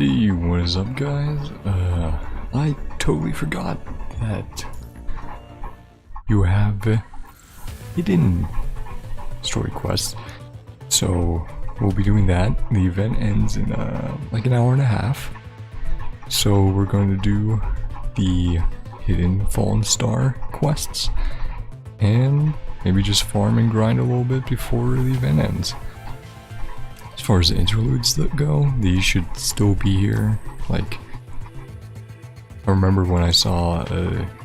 Hey, what is up, guys? I totally forgot that you have hidden story quests. So we'll be doing that. The event ends in like an hour and a half. So we're going to do the hidden Fallen Star quests and maybe just farm and grind a little bit before the event ends. As far as the interludes that go, these should still be here. Like, I remember when I saw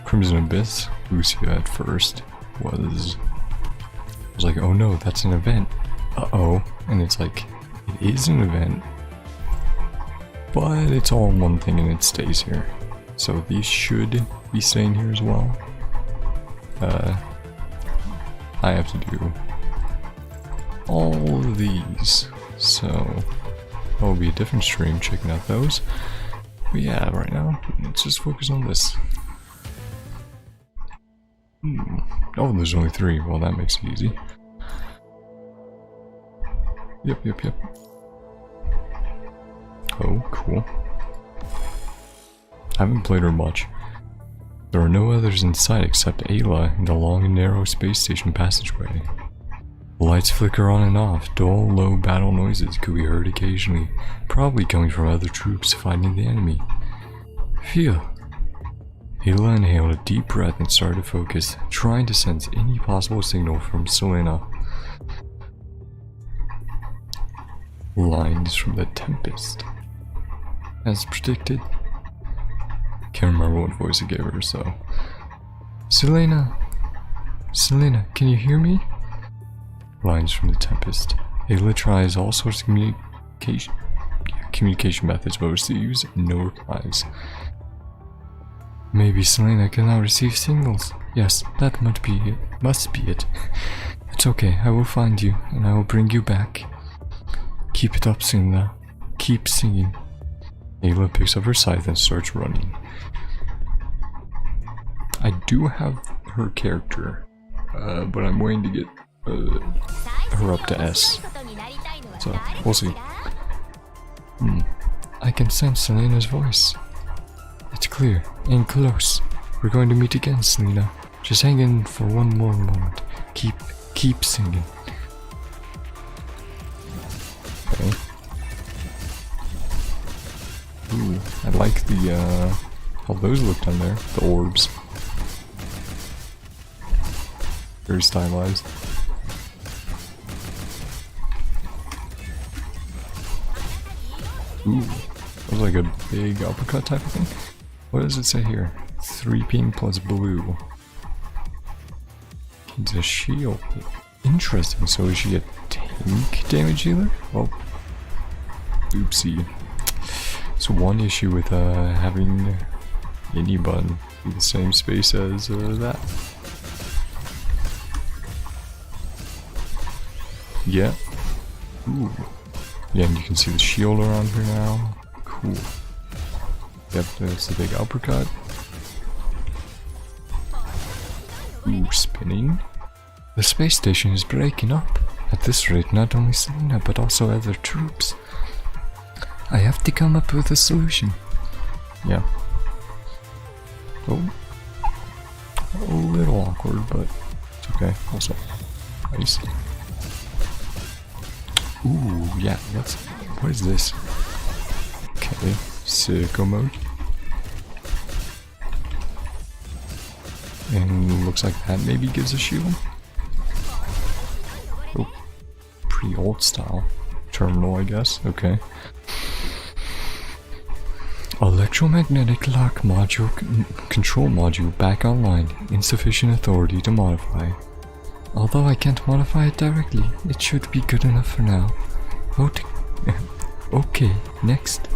Crimson Abyss, Lucia at first was like, oh no, that's an event. Uh-oh. And it's like, it is an event, but it's all one thing and it stays here. So these should be staying here as well. I have to do all of these. So that will be a different stream checking out those. But yeah, right now, let's just focus on this. Oh, there's only 3. Well, that makes it easy. Yep. Oh, cool. I haven't played her much. There are no others in sight except Ayla in the long and narrow space station passageway. The lights flicker on and off. Dull, low battle noises could be heard occasionally, probably coming from other troops fighting the enemy. Phew. Ayla inhaled a deep breath and started to focus, trying to sense any possible signal from Selena. Lines from the Tempest. As predicted. Can't remember what voice I gave her, so... Selena, can you hear me? Lines from the Tempest. Ayla tries all sorts of communication methods but receives no replies. Maybe Selena cannot receive signals. Yes, that must be it. It's okay, I will find you, and I will bring you back. Keep it up, Selena. Keep singing. Ayla picks up her scythe and starts running. I do have her character, but I'm waiting to get her up to S. So, we'll see. I can sense Selena's voice. It's clear and close. We're going to meet again, Selena. Just hang in for one more moment. Keep singing. Okay. Ooh, I like the how those look down there. The orbs. Very stylized. Ooh, that was like a big uppercut type of thing. What does it say here? 3 pink plus blue. It's a shield. Interesting, so is she a tank damage healer? Well, oopsie. So one issue with having any button be the same space as that. Yeah. Ooh. Yeah, and you can see the shield around here now. Cool. Yep, that's the big uppercut. Ooh, spinning. The space station is breaking up. At this rate, not only Selena, but also other troops. I have to come up with a solution. Yeah. Oh. A little awkward, but it's okay. Also, nice. Ooh, yeah, what is this? Okay, Sicko mode. And looks like that maybe gives a shield. Oh, pretty old style. Terminal, I guess, okay. Electromagnetic lock module, control module back online. Insufficient authority to modify. Although I can't modify it directly, it should be good enough for now. Okay, next.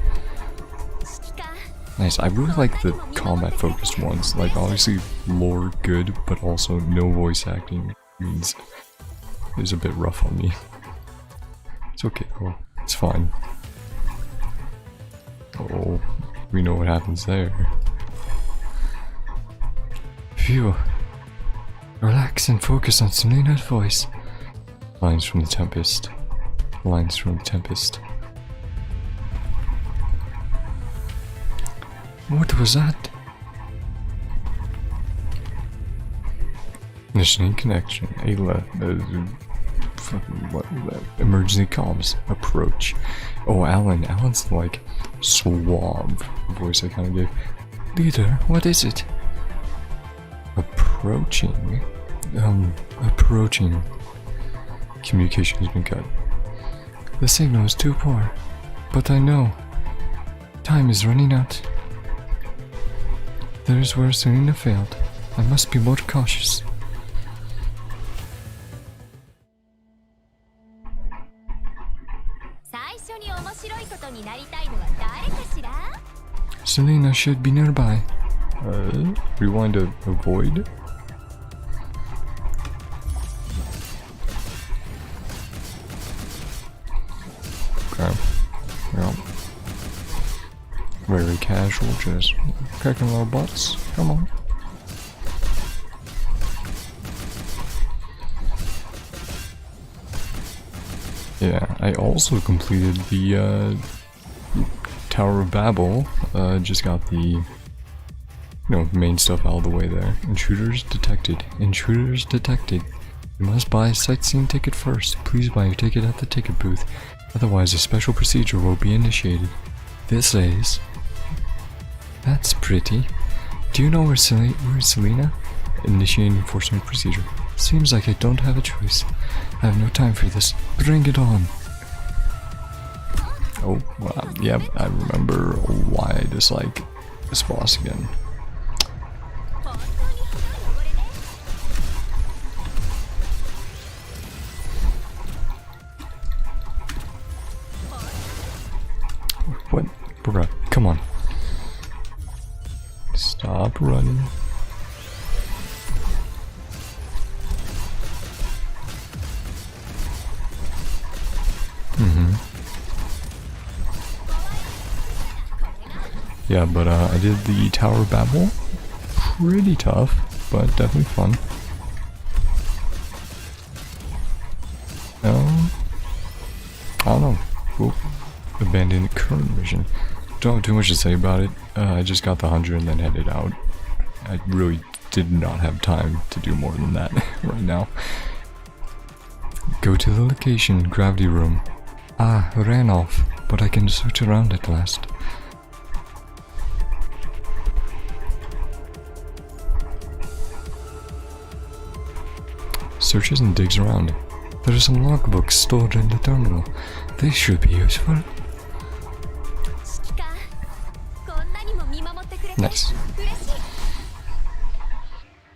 Nice, I really like the combat focused ones. Like, obviously lore good, but also no voice acting means it's a bit rough on me. It's okay though, it's fine. Oh, we know what happens there. Phew. Relax and focus on Selena's voice. Lines from the Tempest. Lines from the Tempest. What was that? Listening connection. Ayla. Fucking what was that? Emergency comms. Approach. Oh, Alan. Alan's like suave voice I kind of gave. Leader, what is it? Approaching. Approaching. Communication has been cut. The signal is too poor, but I know. Time is running out. There is where Selena failed. I must be more cautious. Selena should be nearby. Rewind to avoid. Okay. Yeah. Very casual, just cracking little butts. Come on. Yeah, I also completed the Tower of Babel. Just got the main stuff out of the way there. Intruders detected. Intruders detected. You must buy a sightseeing ticket first. Please buy your ticket at the ticket booth. Otherwise, a special procedure will be initiated. This is... That's pretty. Do you know where's Selena? Initiating enforcement procedure. Seems like I don't have a choice. I have no time for this. Bring it on. Oh, wow. Yeah, I remember why I dislike this boss again. What? Bruh, come on. Stop running. Yeah, but I did the Tower of Babel. Pretty tough, but definitely fun. I don't know. We'll abandon the current mission. Don't have too much to say about it. I just got the 100 and then headed out. I really did not have time to do more than that right now. Go to the location, gravity room. Ah, ran off, but I can search around at last. Searches and digs around. There are some logbooks stored in the terminal. They should be useful. Nice.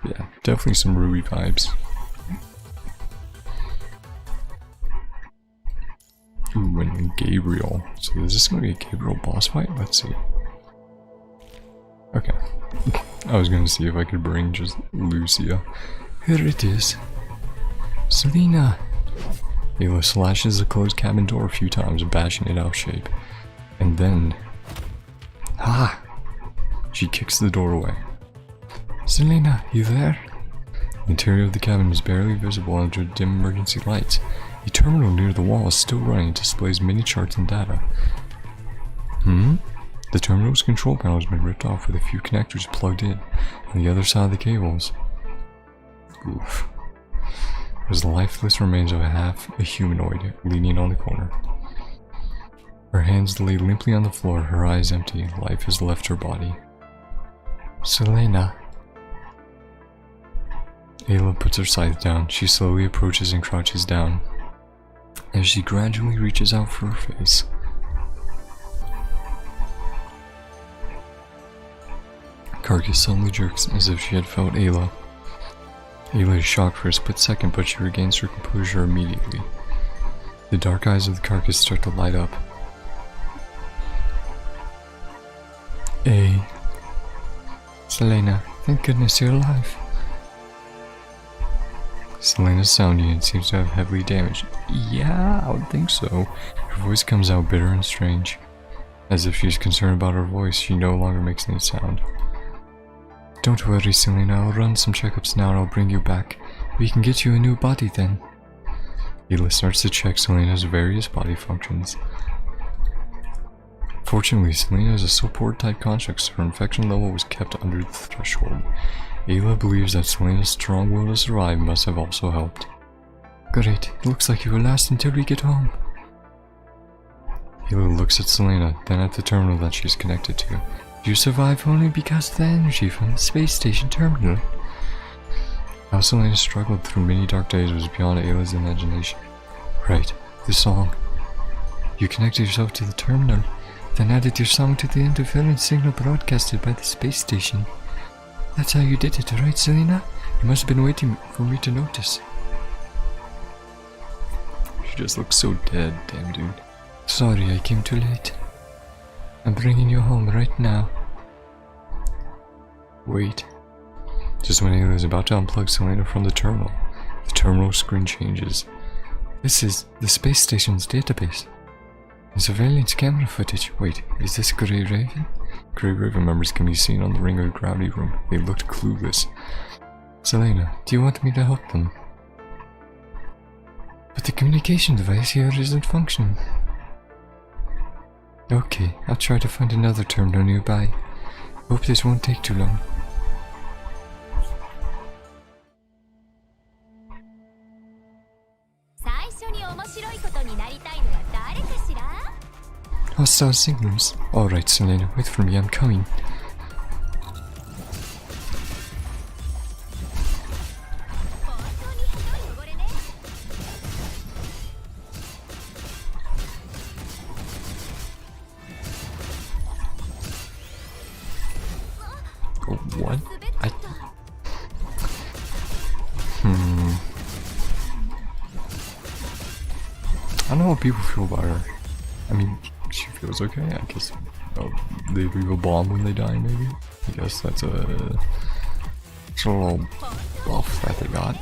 Yeah, definitely some Ruby vibes. Ooh, and Gabriel. So is this gonna be a Gabriel boss fight? Let's see. Okay. I was gonna see if I could bring just Lucia. Here it is. Selena! Ayla slashes the closed cabin door a few times, bashing it out of shape. And then... Ah! She kicks the door away. Selena, you there? The interior of the cabin is barely visible under dim emergency lights. The terminal near the wall is still running and displays many charts and data. The terminal's control panel has been ripped off with a few connectors plugged in on the other side of the cables. Oof. There's the lifeless remains of a humanoid leaning on the corner. Her hands lay limply on the floor, her eyes empty. Life has left her body. Selena. Ayla puts her scythe down. She slowly approaches and crouches down. As she gradually reaches out for her face. Carcass suddenly jerks as if she had felt Ayla. Ayla is shocked for a split second, but she regains her composure immediately. The dark eyes of the carcass start to light up. Selena, thank goodness you're alive. Selena's sound unit seems to have heavily damaged. Yeah, I would think so. Her voice comes out bitter and strange. As if she's concerned about her voice, she no longer makes any sound. Don't worry, Selena, I'll run some checkups now and I'll bring you back. We can get you a new body then. Ayla starts to check Selena's various body functions. Fortunately, Selena is a support-type construct, so her infection level was kept under the threshold. Ayla believes that Selena's strong will to survive must have also helped. Great, it looks like you will last until we get home. Ayla looks at Selena, then at the terminal that she's connected to. You survive only because of the energy from the space station terminal. How Selena struggled through many dark days was beyond Ayla's imagination. Right, the song. You connected yourself to the terminal, then added your song to the interference signal broadcasted by the space station. That's how you did it, right, Selena? You must have been waiting for me to notice. She just looks so dead, damn dude. Sorry I came too late. I'm bringing you home right now. Wait. Just when Ayla is about to unplug Selena from the terminal screen changes. This is the space station's database. Surveillance camera footage. Wait, is this Grey Raven? Grey Raven members can be seen on the ring of the gravity room. They looked clueless. Selena, do you want me to help them? But the communication device here isn't functioning. Okay, I'll try to find another terminal nearby. Hope this won't take too long. Hostile signals. Alright, Selena, wait for me, I'm coming. Oh, what? I don't know how people feel about her. I mean, she feels okay, I guess. Oh, they leave a bomb when they die, maybe? I guess that's a little buff that they got.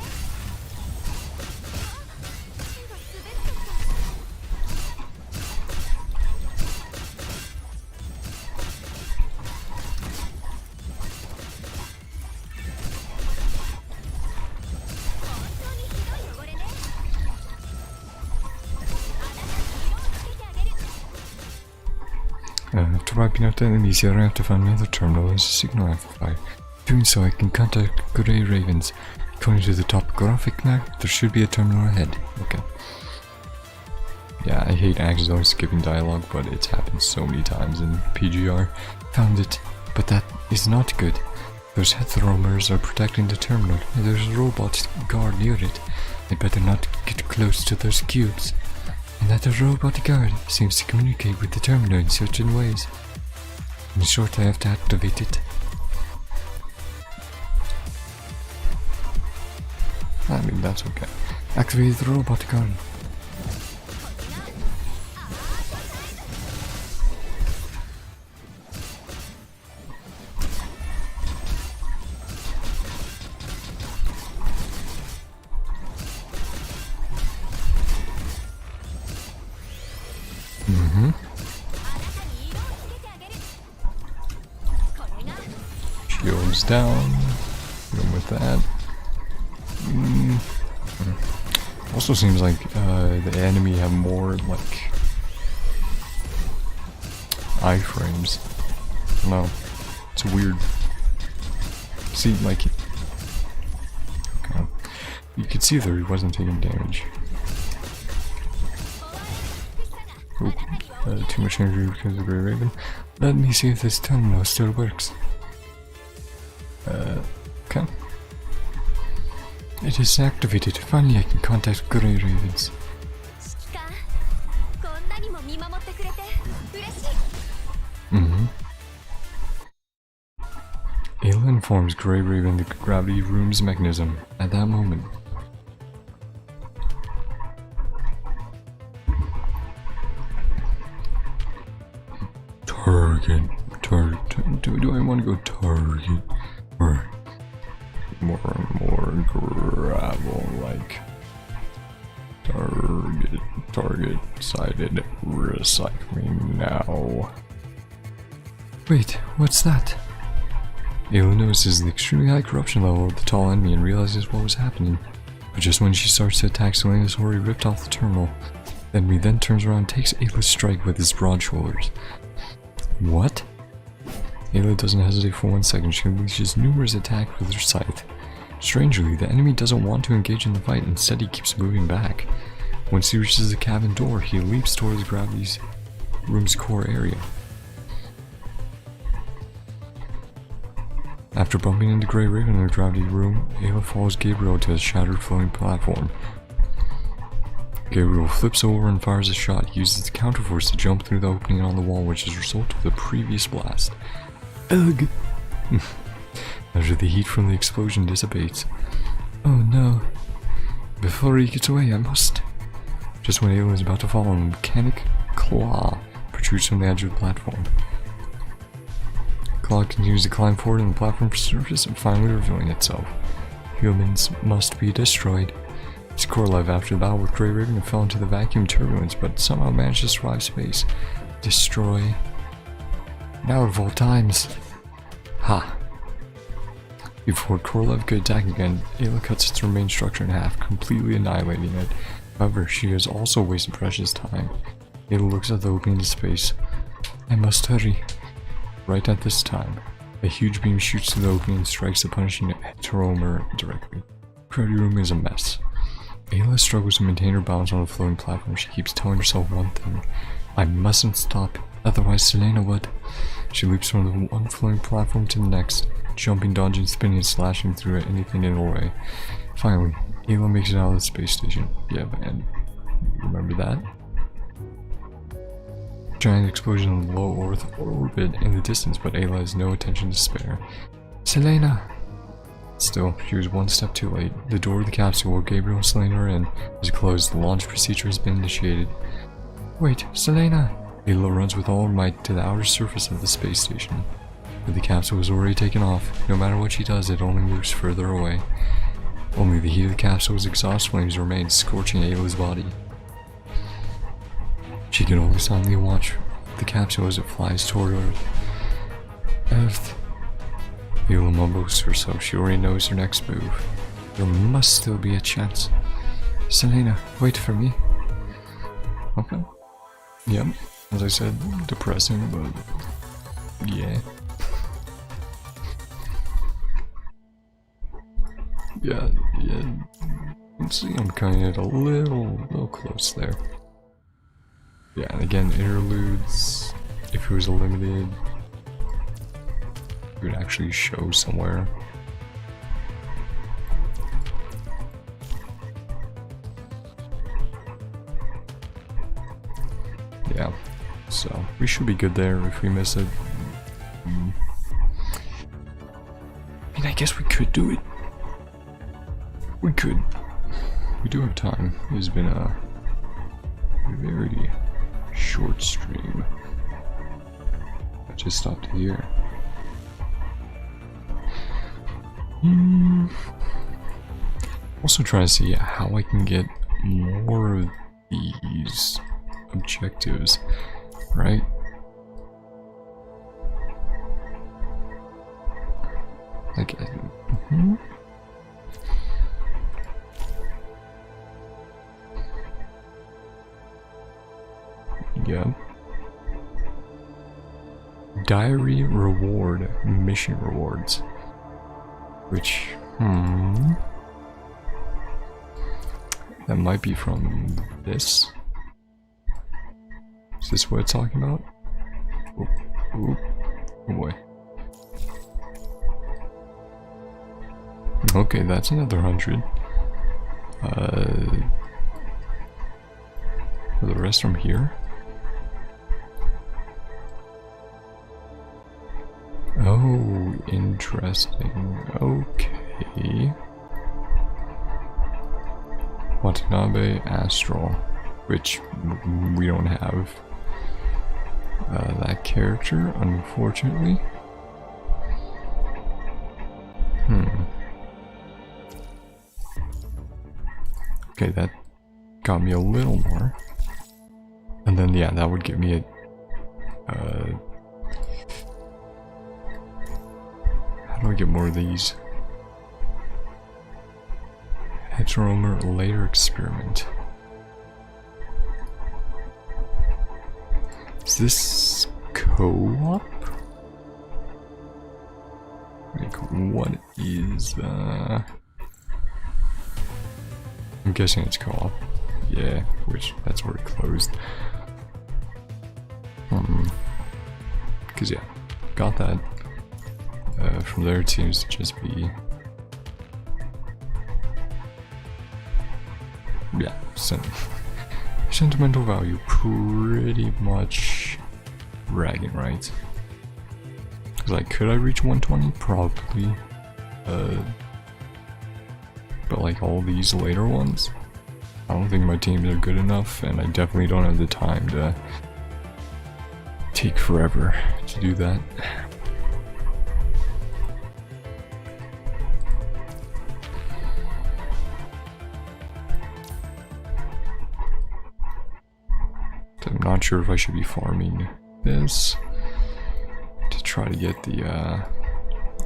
After wiping out the enemies here, I have to find another terminal as a signal amplifier. Doing so, I can contact Grey Ravens. According to the topographic map, there should be a terminal ahead. Okay. Yeah, I hate accidentally skipping dialogue, but it's happened so many times in PGR. Found it, but that is not good. Those heteromers are protecting the terminal, and there's a robot guard near it. I better not get close to those cubes. And that the robot guard seems to communicate with the terminal in certain ways. In short, I have to activate it. I mean, that's okay. Activate the robot guard. Shields down. Going with that. Also seems like the enemy have more like iframes. I don't know. It's weird. See, like, okay. You could see that he wasn't taking damage. Oh, too much energy because of Grey Raven. Let me see if this terminal still works. Okay. It is activated. Finally, I can contact Grey Ravens. Ayla informs Grey Raven the gravity room's mechanism at that moment. Target. Do I want to go target? Or more gravel, like target sighted, recycling now. Wait, what's that? Ayla notices the extremely high corruption level of the tall enemy and realizes what was happening. But just when she starts to attack, Selena's Hori ripped off the terminal. The enemy then turns around and takes Ayla's strike with his broad shoulders. What? Ayla doesn't hesitate for 1 second. She unleashes numerous attacks with her scythe. Strangely, the enemy doesn't want to engage in the fight. Instead, he keeps moving back. Once he reaches the cabin door, he leaps towards Gravity's room's core area. After bumping into Grey Raven in the Gravity room, Ayla follows Gabriel to a shattered floating platform. Gabriel flips over and fires a shot. He uses the counterforce to jump through the opening on the wall, which is a result of the previous blast. Ugh! After the heat from the explosion dissipates. Oh no. Before he gets away, I must. Just when Ayla is about to fall, a mechanic claw protrudes from the edge of the platform. Claw continues to climb forward on the platform surface and finally revealing itself. Humans must be destroyed. It's Korolev after the battle with Grey Raven and fell into the vacuum turbulence, but somehow managed to survive space. Destroy. Now of all times. Ha. Before Korolev could attack again, Ayla cuts its remaining structure in half, completely annihilating it. However, she has also wasted precious time. Ayla looks at the opening to space. I must hurry. Right at this time, a huge beam shoots through the opening and strikes the punishing Heteromer directly. The Gravity room is a mess. Ayla struggles to maintain her balance on the floating platform. She keeps telling herself one thing. I mustn't stop, otherwise Selena would. She leaps from the one floating platform to the next, jumping, dodging, spinning, and slashing through anything in her way. Finally, Ayla makes it out of the space station. Yeah, and remember that? Giant explosion in low Earth orbit in the distance, but Ayla has no attention to spare. Selena! Still, she was one step too late. The door of the capsule where Gabriel and Selena are in is closed. The launch procedure has been initiated. Wait, Selena! Ayla runs with all her might to the outer surface of the space station. But the capsule has already taken off. No matter what she does, it only moves further away. Only the heat of the capsule's exhaust flames remain, scorching Ayla's body. She can only silently watch the capsule as it flies toward Earth. Earth. Ayla mumbles to herself. She already knows her next move. There must still be a chance. Selena, wait for me. Okay. Yep. As I said, depressing, but yeah. Yeah. Let's see, I'm kind of a little close there. Yeah, and again, interludes, if it was limited, it would actually show somewhere. Yeah, so we should be good there if we miss it. I mean, I guess we could do it. We could. We do have time. It's been a very short stream. I just stopped here. Also trying to see how I can get more of these objectives, right? Like, yeah. Diary reward, mission rewards. Which, that might be from this. Is this what it's talking about? Oh boy. Okay, that's another 100. Are the rest from here? Oh, interesting. Okay. Watanabe Astral, which we don't have that character, unfortunately. Okay, that got me a little more. And then, yeah, that would give me a... how do I get more of these? Heteromer layer experiment. Is this co-op? Like, what is I'm guessing it's co-op. Yeah, which that's already closed. Cause yeah, got that. From there it seems to just be yeah, sentimental value pretty much bragging rights. Like, could I reach 120? Probably. But like all these later ones, I don't think my teams are good enough, and I definitely don't have the time to take forever to do that. I'm not sure if I should be farming this to try to get the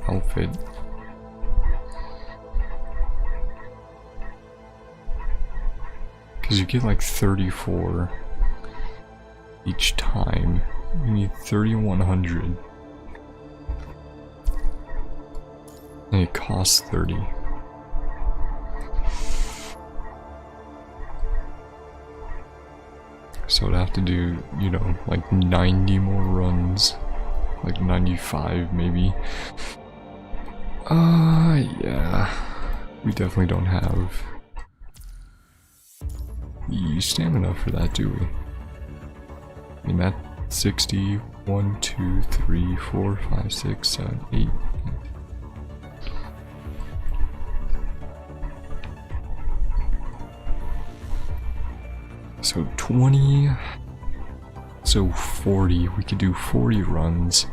outfit. Because you get like 34 each time. You need 3,100. And it costs 30. So I'd have to do, you know, like 90 more runs. Like 95 maybe. Yeah. We definitely don't have the stamina for that, do we? I mean, that 60, 1, 2, 3, 4, 5, 6, 7, 8. So 20, so 40, we could do 40 runs.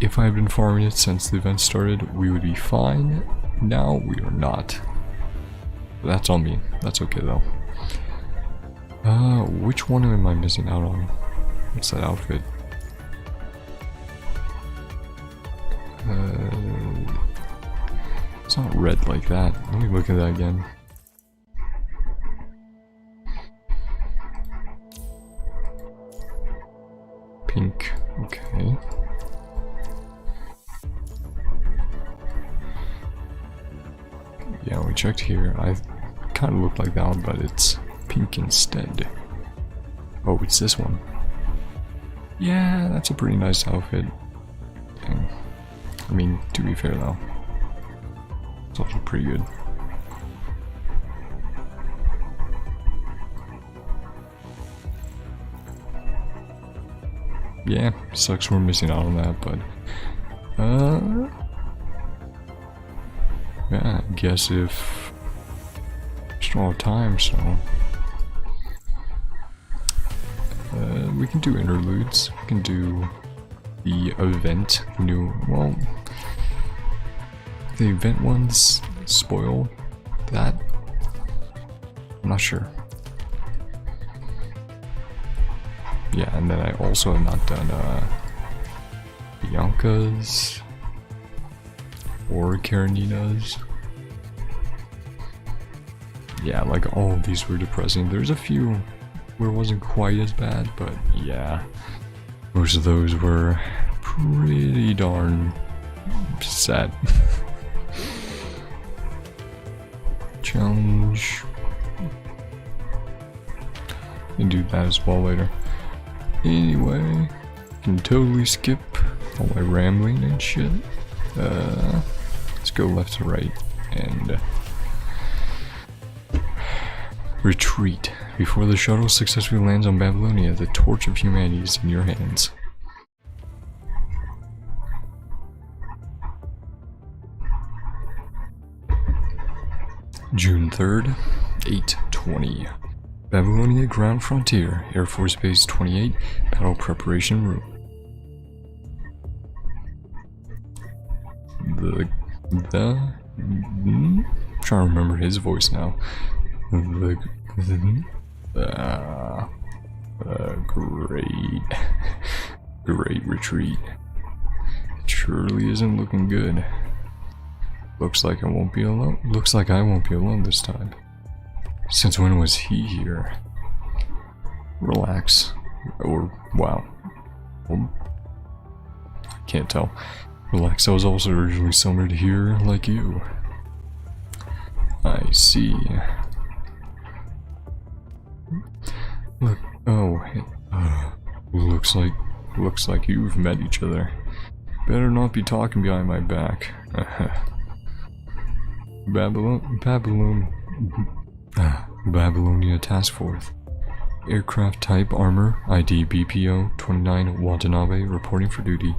If I had been farming it since the event started, we would be fine. Now we are not. That's on me, that's okay though. Which one am I missing out on? What's that outfit? It's not red like that. Let me look at that again. Pink, okay. Yeah, we checked here. I kind of looked like that one, but it's pink instead. Oh, it's this one. Yeah, that's a pretty nice outfit. Dang. I mean, to be fair though, it's also pretty good. Yeah, sucks we're missing out on that, but yeah, I guess if just don't have time, so we can do interludes. We can do the event, well, the event ones spoil that. I'm not sure. Yeah, and then I also have not done Bianca's or Karenina's. Yeah, like all of these were depressing. There's a few where it wasn't quite as bad, but yeah, most of those were pretty darn sad. Challenge. And do that as well later. Anyway, can totally skip all my rambling and shit. Let's go left to right and retreat. Before the shuttle successfully lands on Babylonia, the torch of humanity is in your hands. June 3rd, 8:20. Babylonia Ground Frontier, Air Force Base 28, Battle Preparation Room. I'm trying to remember his voice now. Great retreat. It surely isn't looking good. Looks like I won't be alone. Looks like I won't be alone this time. Since when was he here? Relax. Or, wow. Can't tell. Relax, I was also originally summoned here like you. I see. Look, oh, looks like you've met each other. Better not be talking behind my back. Babylonia Task Force. Aircraft type armor, ID BPO 29 Watanabe, reporting for duty.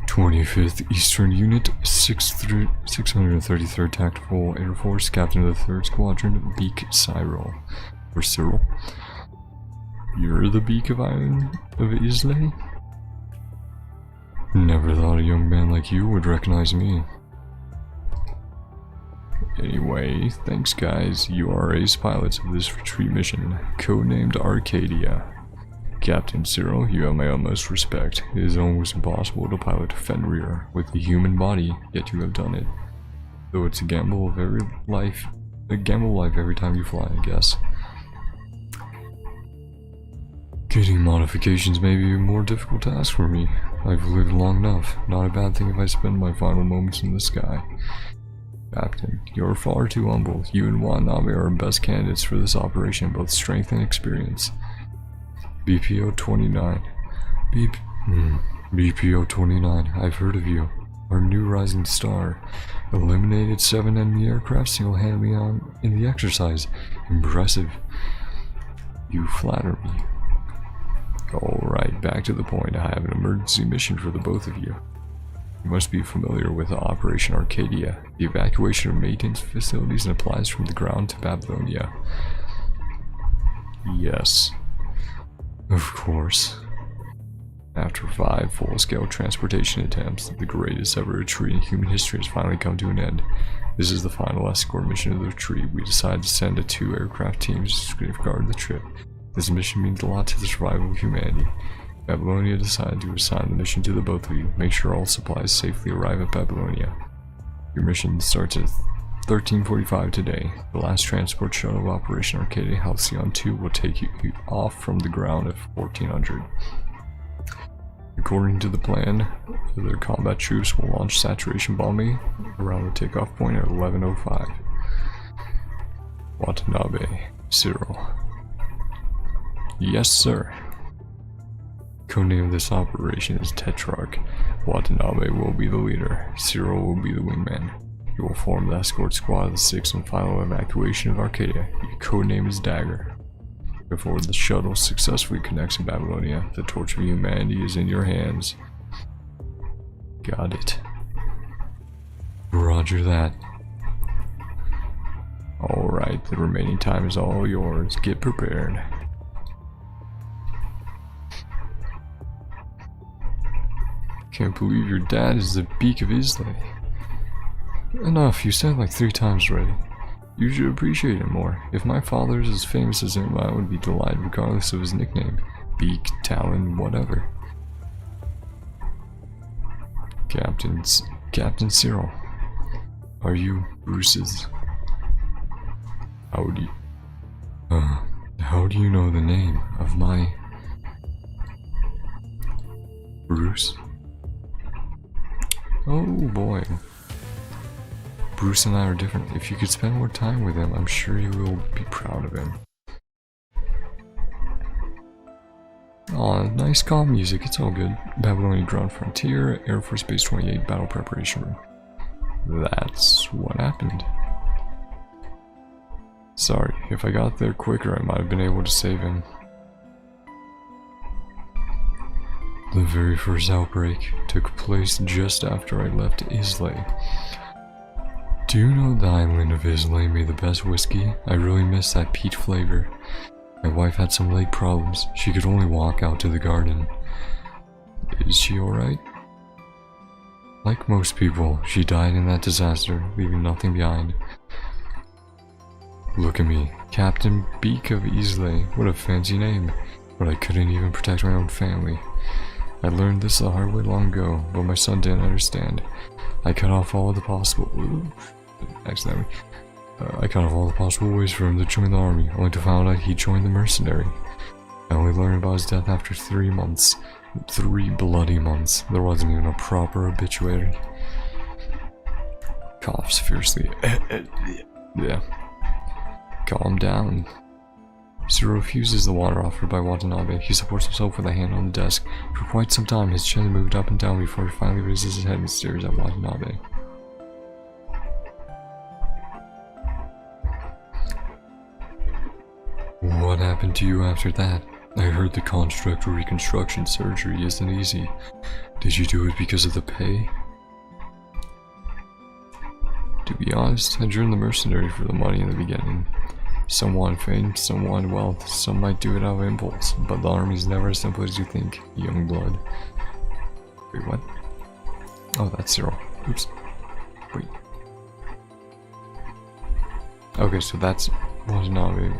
25th Eastern Unit, 633rd Tactical Air Force, Captain of the 3rd Squadron, Beak Cyril. Or Cyril? You're the Beak of Island of Islay? Never thought a young man like you would recognize me. Anyway, thanks guys, you are ace pilots of this retreat mission, codenamed Arcadia. Captain Cyril, you have my utmost respect. It is almost impossible to pilot Fenrir with the human body, yet you have done it. Though it's a gamble of life every time you fly, I guess. Getting modifications may be a more difficult task for me. I've lived long enough. Not a bad thing if I spend my final moments in the sky. Captain, you're far too humble. You and Watanabe are best candidates for this operation, both strength and experience. BPO 29. BPO 29, I've heard of you. Our new rising star. Eliminated 7 enemy aircraft single-handedly in the exercise. Impressive. You flatter me. Alright, back to the point. I have an emergency mission for the both of you. You must be familiar with Operation Arcadia, the evacuation of maintenance facilities and applies from the ground to Babylonia. Yes. Of course. After 5 full-scale transportation attempts, the greatest ever retreat in human history has finally come to an end. This is the final escort mission of the retreat. We decided to send 2 aircraft teams to safeguard the trip. This mission means a lot to the survival of humanity. Babylonia decided to assign the mission to the both of you. Make sure all supplies safely arrive at Babylonia. Your mission starts at 13:45 today. The last transport shuttle of Operation Arcadia Halcyon 2 will take you off from the ground at 1400. According to the plan, the combat troops will launch saturation bombing around the takeoff point at 11:05. Watanabe, Cyril. Yes, sir. Codename of this operation is Tetrarch. Watanabe will be the leader. Cyril will be the wingman. You will form the escort squad of the 6th and final evacuation of Arcadia. Your codename is Dagger. Before the shuttle successfully connects in Babylonia, the torch of humanity is in your hands. Got it. Roger that. Alright, the remaining time is all yours. Get prepared. Can't believe your dad is the Beak of Islay. Enough, you said it like 3 times already. You should appreciate it more. If my father is as famous as him, I would be delighted regardless of his nickname. Beak, Talon, whatever. Captain Cyril. Are you Bruce's? How do you know the name of my... Bruce? Oh boy. Bruce and I are different. If you could spend more time with him, I'm sure you will be proud of him. Aw, nice calm music, it's all good. Babylonian Ground Frontier, Air Force Base 28 Battle Preparation Room. That's what happened. Sorry, if I got there quicker, I might have been able to save him. The very first outbreak took place just after I left Islay. Do you know the island of Islay made the best whiskey? I really miss that peat flavor. My wife had some leg problems. She could only walk out to the garden. Is she alright? Like most people, she died in that disaster, leaving nothing behind. Look at me, Captain Beak of Islay. What a fancy name. But I couldn't even protect my own family. I learned this the hard way long ago, but my son didn't understand. I cut off all the possible ways for him to join the army, only to find out he joined the mercenary. I only learned about his death after 3 months. 3 bloody months. There wasn't even a proper obituary. Coughs fiercely. Yeah. Calm down. Zero refuses the water offered by Watanabe. He supports himself with a hand on the desk. For quite some time, his chin moved up and down before he finally raises his head and stares at Watanabe. What happened to you after that? I heard the construct reconstruction surgery isn't easy. Did you do it because of the pay? To be honest, I joined the mercenary for the money in the beginning. Some want fame, some want wealth, some might do it out of impulse, but the army's never as simple as you think, young blood. Wait, what? Oh, that's Zero. Oops. Wait. Okay, so that's Watanabe.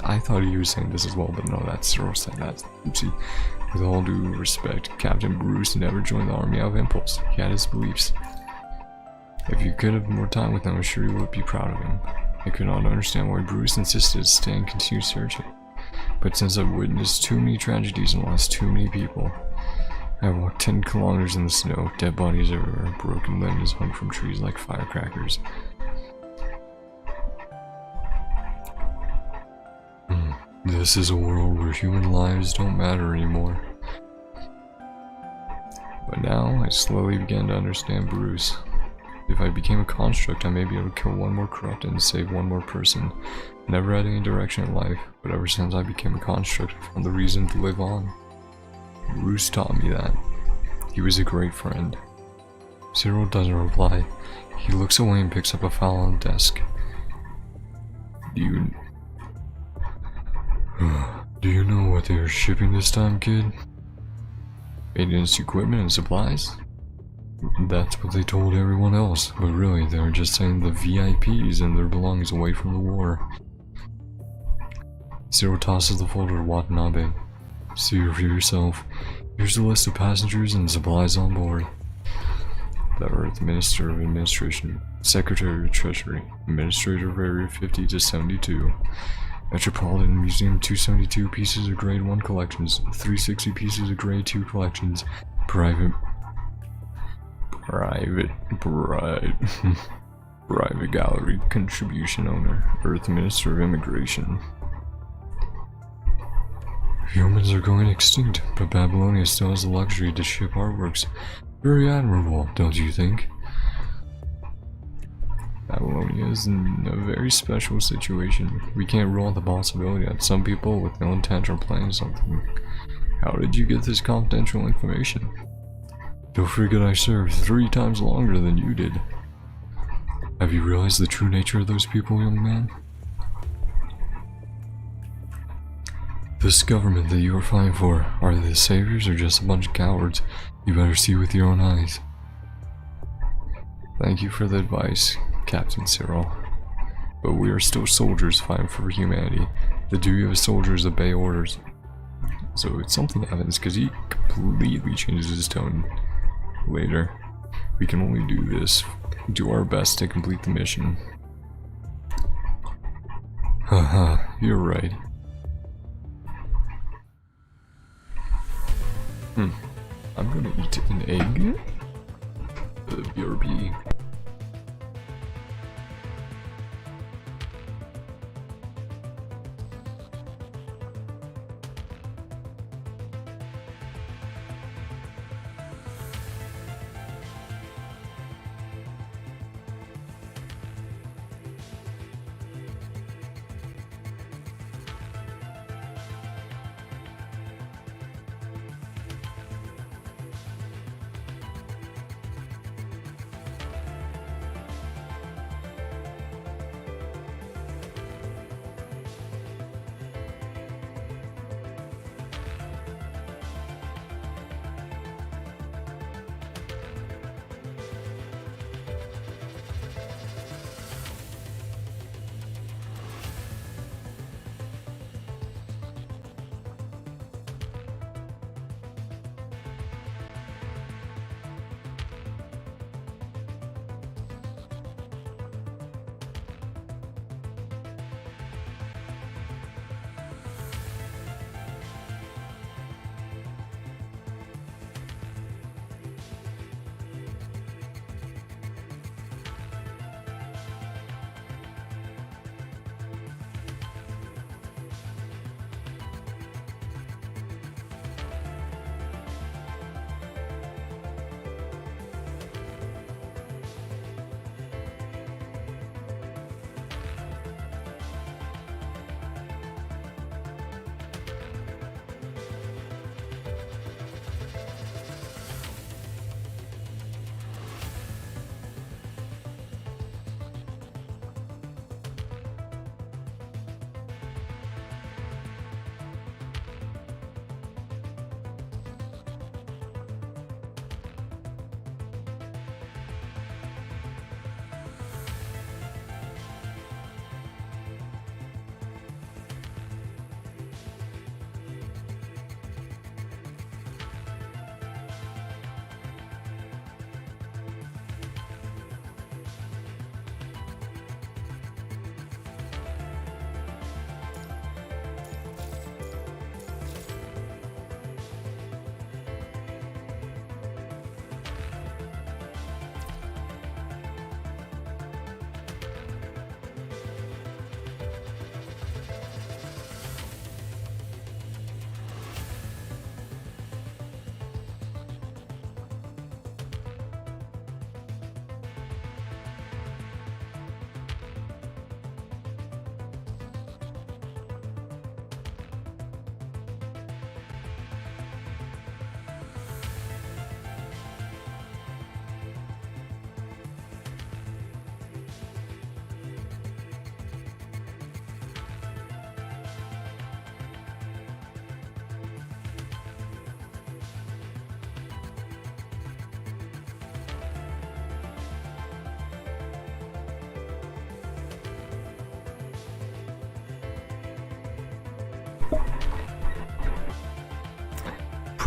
I thought he was saying this as well, but no, that's Zero saying that. Oopsie. With all due respect, Captain Bruce never joined the army out of impulse. He had his beliefs. If you could have more time with him, I'm sure you would be proud of him. I could not understand why Bruce insisted to stay and continue searching. But since I've witnessed too many tragedies and lost too many people, I walked 10 kilometers in the snow, dead bodies everywhere, broken limbs hung from trees like firecrackers. This is a world where human lives don't matter anymore. But now, I slowly began to understand Bruce. If I became a construct, I may be able to kill one more corrupt and save one more person. Never had any direction in life, but ever since I became a construct, I found the reason to live on. Bruce taught me that. He was a great friend. Zero doesn't reply. He looks away and picks up a file on the desk. Do you know what they are shipping this time, kid? Maintenance equipment and supplies? That's what they told everyone else, but really they were just saying the VIPs and their belongings away from the war. Zero tosses the folder to Watanabe. See for yourself. Here's the list of passengers and supplies on board. The Earth Minister of Administration, Secretary of Treasury, Administrator of Area 50 to 72. Metropolitan Museum 272 pieces of grade 1 collections, 360 pieces of grade 2 collections, private gallery contribution owner, Earth Minister of Immigration. Humans are going extinct, but Babylonia still has the luxury to ship artworks. Very admirable, don't you think? Babylonia is in a very special situation. We can't rule out the possibility that some people with no intent are planning something. How did you get this confidential information? Don't forget I served 3 times longer than you did. Have you realized the true nature of those people, young man? This government that you are fighting for, are they the saviors or just a bunch of cowards? You better see with your own eyes. Thank you for the advice, Captain Cyril. But we are still soldiers fighting for humanity. The duty of a soldier is to obey orders. So if something happens, because he completely changes his tone later. We can only do this. Do our best to complete the mission. Haha, you're right. I'm gonna eat an egg. BRB.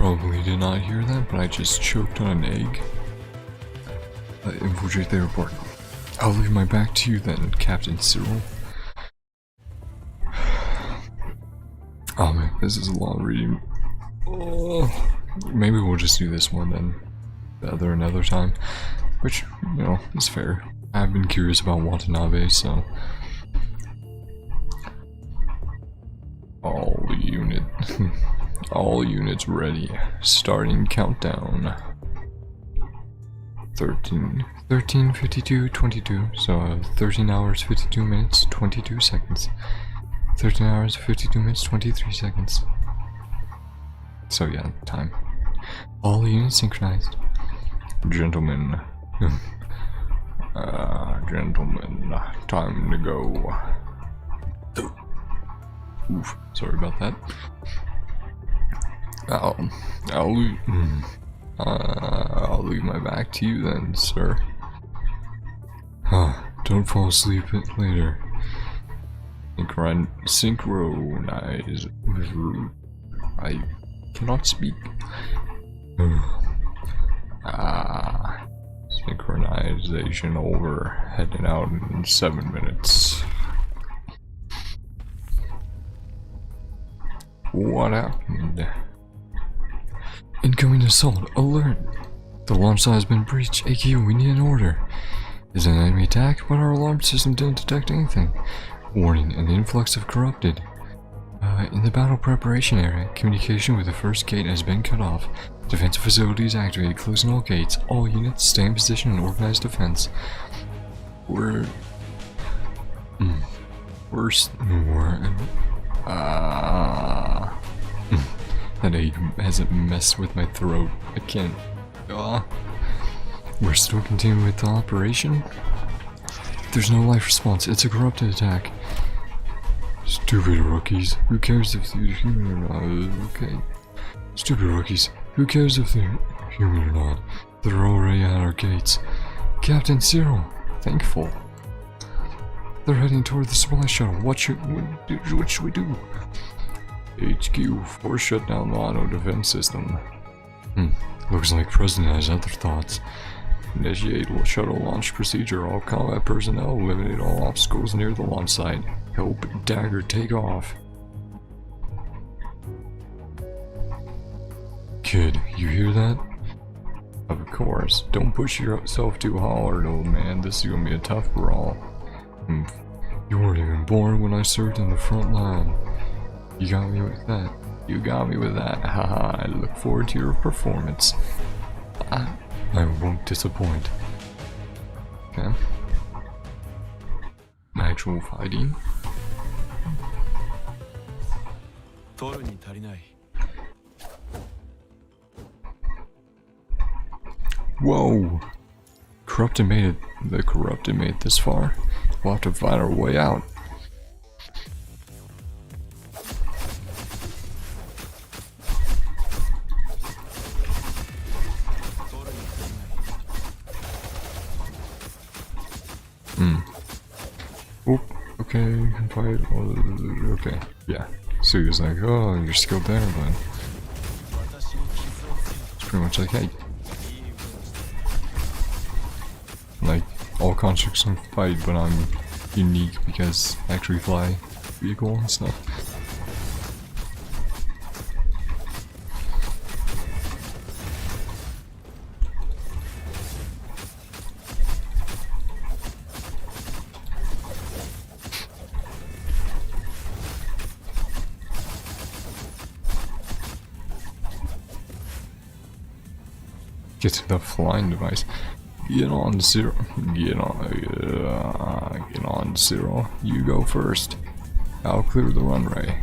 probably did not hear that, but I just choked on an egg. Infiltrate the airport. I'll leave my back to you then, Captain Cyril. Oh man, this is a long reading. Oh, maybe we'll just do this one then. The other another time. Which, you know, is fair. I've been curious about Watanabe, so. All units ready. Starting countdown. 13:52, 22. So 13 hours, 52 minutes, 22 seconds. 13 hours, 52 minutes, 23 seconds. So yeah, time. All units synchronized. Gentlemen. Gentlemen, time to go. Oof, sorry about that. I'll leave my back to you then, sir. Don't fall asleep later. Synchronize. I cannot speak. Synchronization over. Heading out in 7 minutes. What happened? Incoming assault. Alert! The launch site has been breached. AQ, we need an order. Is an enemy attack? But our alarm system didn't detect anything. Warning, an influx of corrupted. In the battle preparation area, communication with the first gate has been cut off. Defensive facilities activated, closing all gates. All units stay in position and organize defense. That egg hasn't messed with my throat. I can't. We're still continuing with the operation? There's no life response. It's a corrupted attack. Stupid rookies. Who cares if they're human or not? Okay. Stupid rookies. Who cares if they're human or not? They're already at our gates. Captain Cyril. Thankful. They're heading toward the supply shuttle. What should we do? HQ, force shut down the auto defense system. Looks like President has other thoughts. Initiate shuttle launch procedure. All combat personnel eliminate all obstacles near the launch site. Help Dagger take off. Kid, you hear that? Of course. Don't push yourself too hard, old man. This is gonna be a tough brawl. You weren't even born when I served in the front line. You got me with that. You got me with that. Haha, I look forward to your performance. I won't disappoint. Okay. Actual fighting. Whoa! Corrupted made it. The corrupted made it this far. We'll have to find our way out. Oop, okay, you can fight. Okay, yeah. So he was like, oh, you're skilled there, but it's pretty much like, hey. Like, all constructs can fight, but I'm unique because I actually fly vehicle and stuff. Get to the flying device. Get on, Cyril. Get on, Cyril. You go first. I'll clear the runway.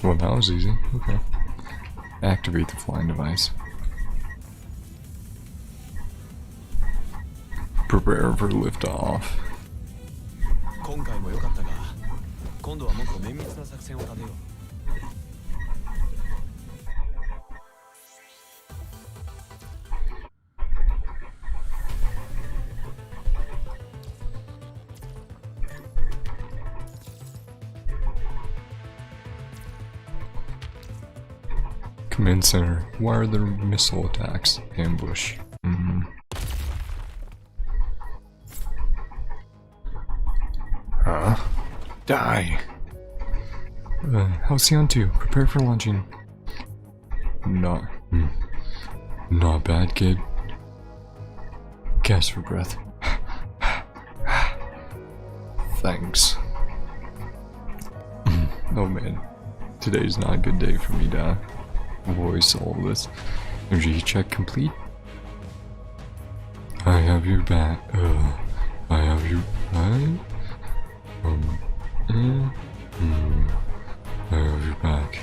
Well, that was easy. Okay. Activate the flying device. Prepare for liftoff. Command center. Why are there missile attacks? Ambush. Huh? Die. Halcyon 2, prepare for launching. Not bad, kid. Gasp for breath. Thanks. Oh man, today's not a good day for me to voice all this. Energy check complete. I have your back. I have your back. I have your back.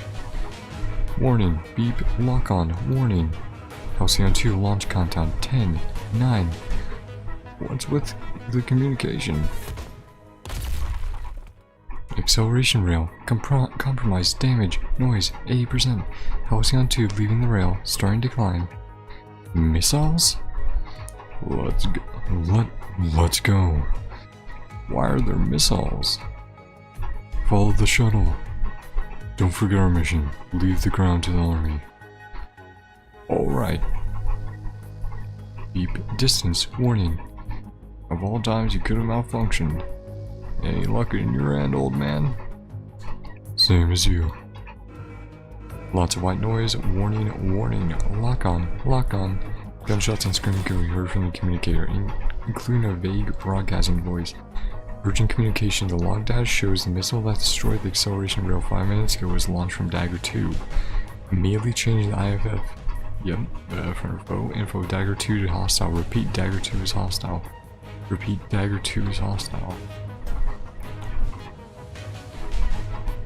Warning, beep, lock on, warning. Halcyon 2 launch countdown, 10, 9. What's with the communication? Acceleration rail, compromise, damage, noise, 80%. Halcyon 2 leaving the rail, starting decline. Missiles? Let's go. Let's go. Why are there missiles? Follow the shuttle. Don't forget our mission. Leave the ground to the army. Alright. Beep. Distance. Warning. Of all times you could have malfunctioned. Any luck in your end, old man? Same as you. Lots of white noise. Warning. Warning. Lock on. Lock on. Gunshots and screaming can be heard from the communicator, including a vague broadcasting voice. Urgent communication. The log data shows the missile that destroyed the acceleration rail 5 minutes ago was launched from Dagger 2. Immediately change the IFF. Yep, for info Dagger 2 to hostile. Repeat, Dagger 2 is hostile. Repeat, Dagger 2 is hostile.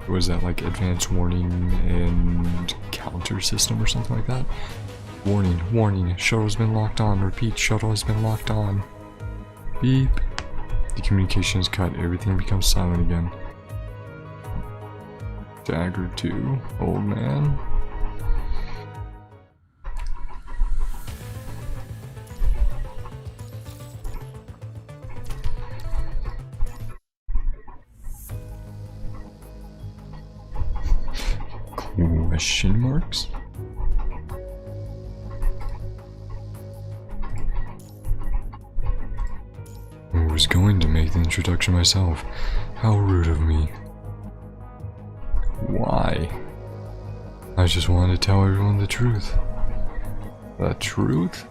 Was that like advanced warning and counter system or something like that? Warning, warning, shuttle has been locked on. Repeat, shuttle has been locked on. Beep. The communication is cut, everything becomes silent again. Dagger 2, old man. Question marks? I was going to make the introduction myself. How rude of me. Why? I just wanted to tell everyone the truth. The truth?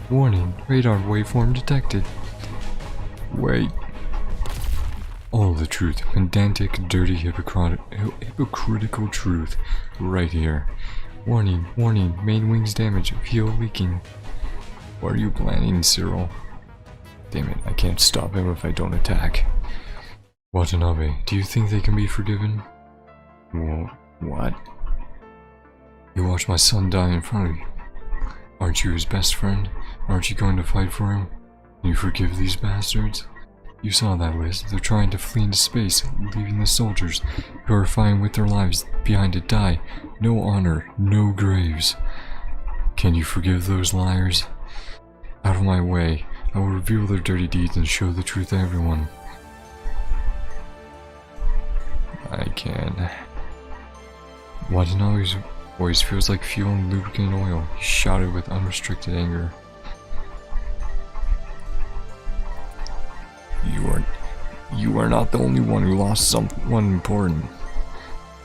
Warning, radar waveform detected. Wait. All the truth. Pedantic, dirty, hypocritical truth. Right here. Warning, warning, main wings damage, fuel leaking. What are you planning, Cyril? Damn it, I can't stop him if I don't attack. Watanabe, do you think they can be forgiven? What? You watched my son die in front of you. Aren't you his best friend? Aren't you going to fight for him? You forgive these bastards? You saw that list. They're trying to flee into space, leaving the soldiers who are fighting with their lives behind to die. No honor, no graves. Can you forgive those liars? Out of my way. I will reveal their dirty deeds and show the truth to everyone. I can. Watanabe's voice feels like fuel and lubricant oil. He shouted with unrestricted anger. You are not the only one who lost someone important.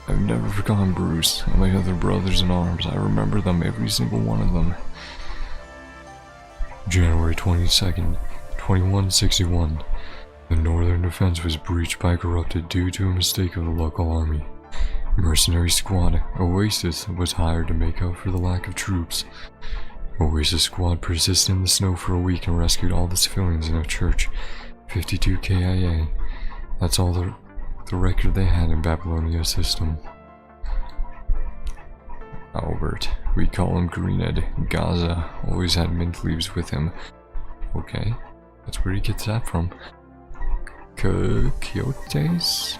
I've never forgotten Bruce and my other brothers in arms. I remember them, every single one of them. January 22nd, 2161. The northern defense was breached by corrupted due to a mistake of the local army. Mercenary squad, Oasis, was hired to make up for the lack of troops. Oasis squad persisted in the snow for a week and rescued all the civilians in a church. 52 KIA. That's all the record they had in Babylonia system. Albert, we call him Greenhead. Gaza always had mint leaves with him. Okay, that's where he gets that from. Coates?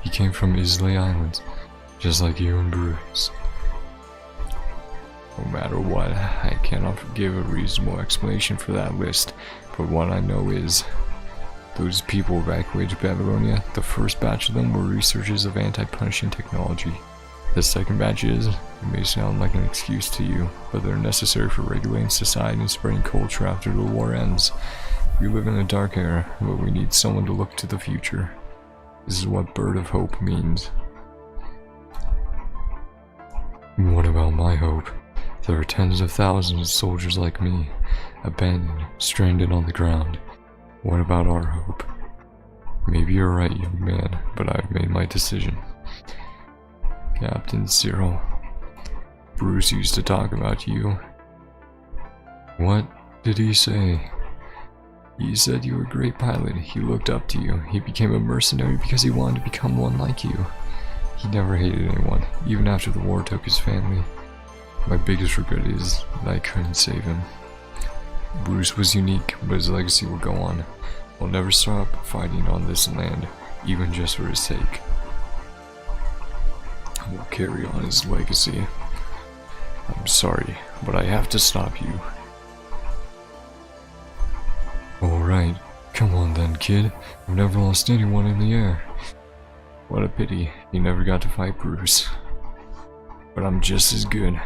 He came from Islay Islands, just like you and Bruce. No matter what, I cannot give a reasonable explanation for that list, but what I know is those people evacuated Babylonia. The first batch of them were researchers of anti-punishing technology. The second batches may sound like an excuse to you, but they're necessary for regulating society and spreading culture after the war ends. We live in a dark era, but we need someone to look to the future. This is what Bird of Hope means. What about my hope? There are tens of thousands of soldiers like me, abandoned, stranded on the ground. What about our hope? Maybe you're right, young man, but I've made my decision. Captain Cyril. Bruce used to talk about you. What did he say? He said you were a great pilot. He looked up to you. He became a mercenary because he wanted to become one like you. He never hated anyone, even after the war took his family. My biggest regret is that I couldn't save him. Bruce was unique, but his legacy will go on. I'll never stop fighting on this land, even just for his sake. I will carry on his legacy. I'm sorry, but I have to stop you. Alright, come on then, kid. I've never lost anyone in the air. What a pity, you never got to fight Bruce. But I'm just as good.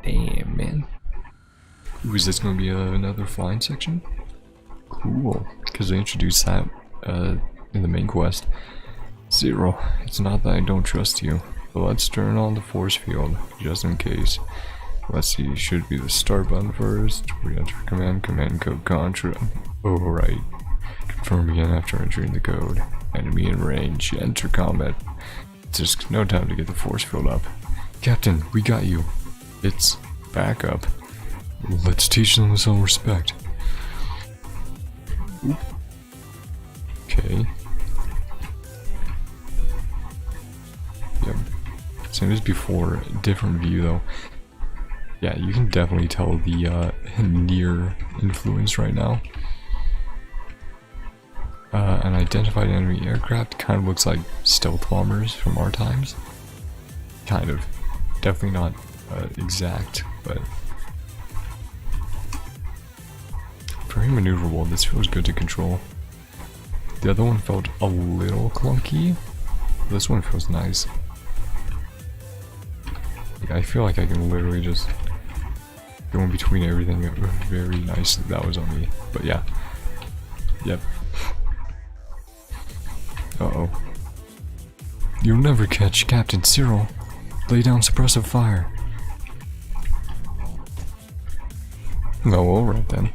Damn, man. Ooh, is this gonna be another flying section? Cool, because they introduced that in the main quest. Zero, it's not that I don't trust you, but let's turn on the force field, just in case. Let's see, should be the start button first. Re-enter command code Contra. Oh, right. Confirm again after entering the code. Enemy in range, enter combat. Just no time to get the force field up. Captain, we got you. It's back up. Let's teach them some respect. Oop. Okay. Yep. Same as before, different view though. Yeah, you can definitely tell the near influence right now. An identified enemy aircraft kind of looks like stealth bombers from our times. Kind of. Definitely not exact, but very maneuverable. This feels good to control. The other one felt a little clunky. This one feels nice. Yeah, I feel like I can literally just go in between everything very nicely. That was on me, but yeah. Yep. Uh-oh. You'll never catch Captain Cyril. Lay down suppressive fire. Oh, alright then.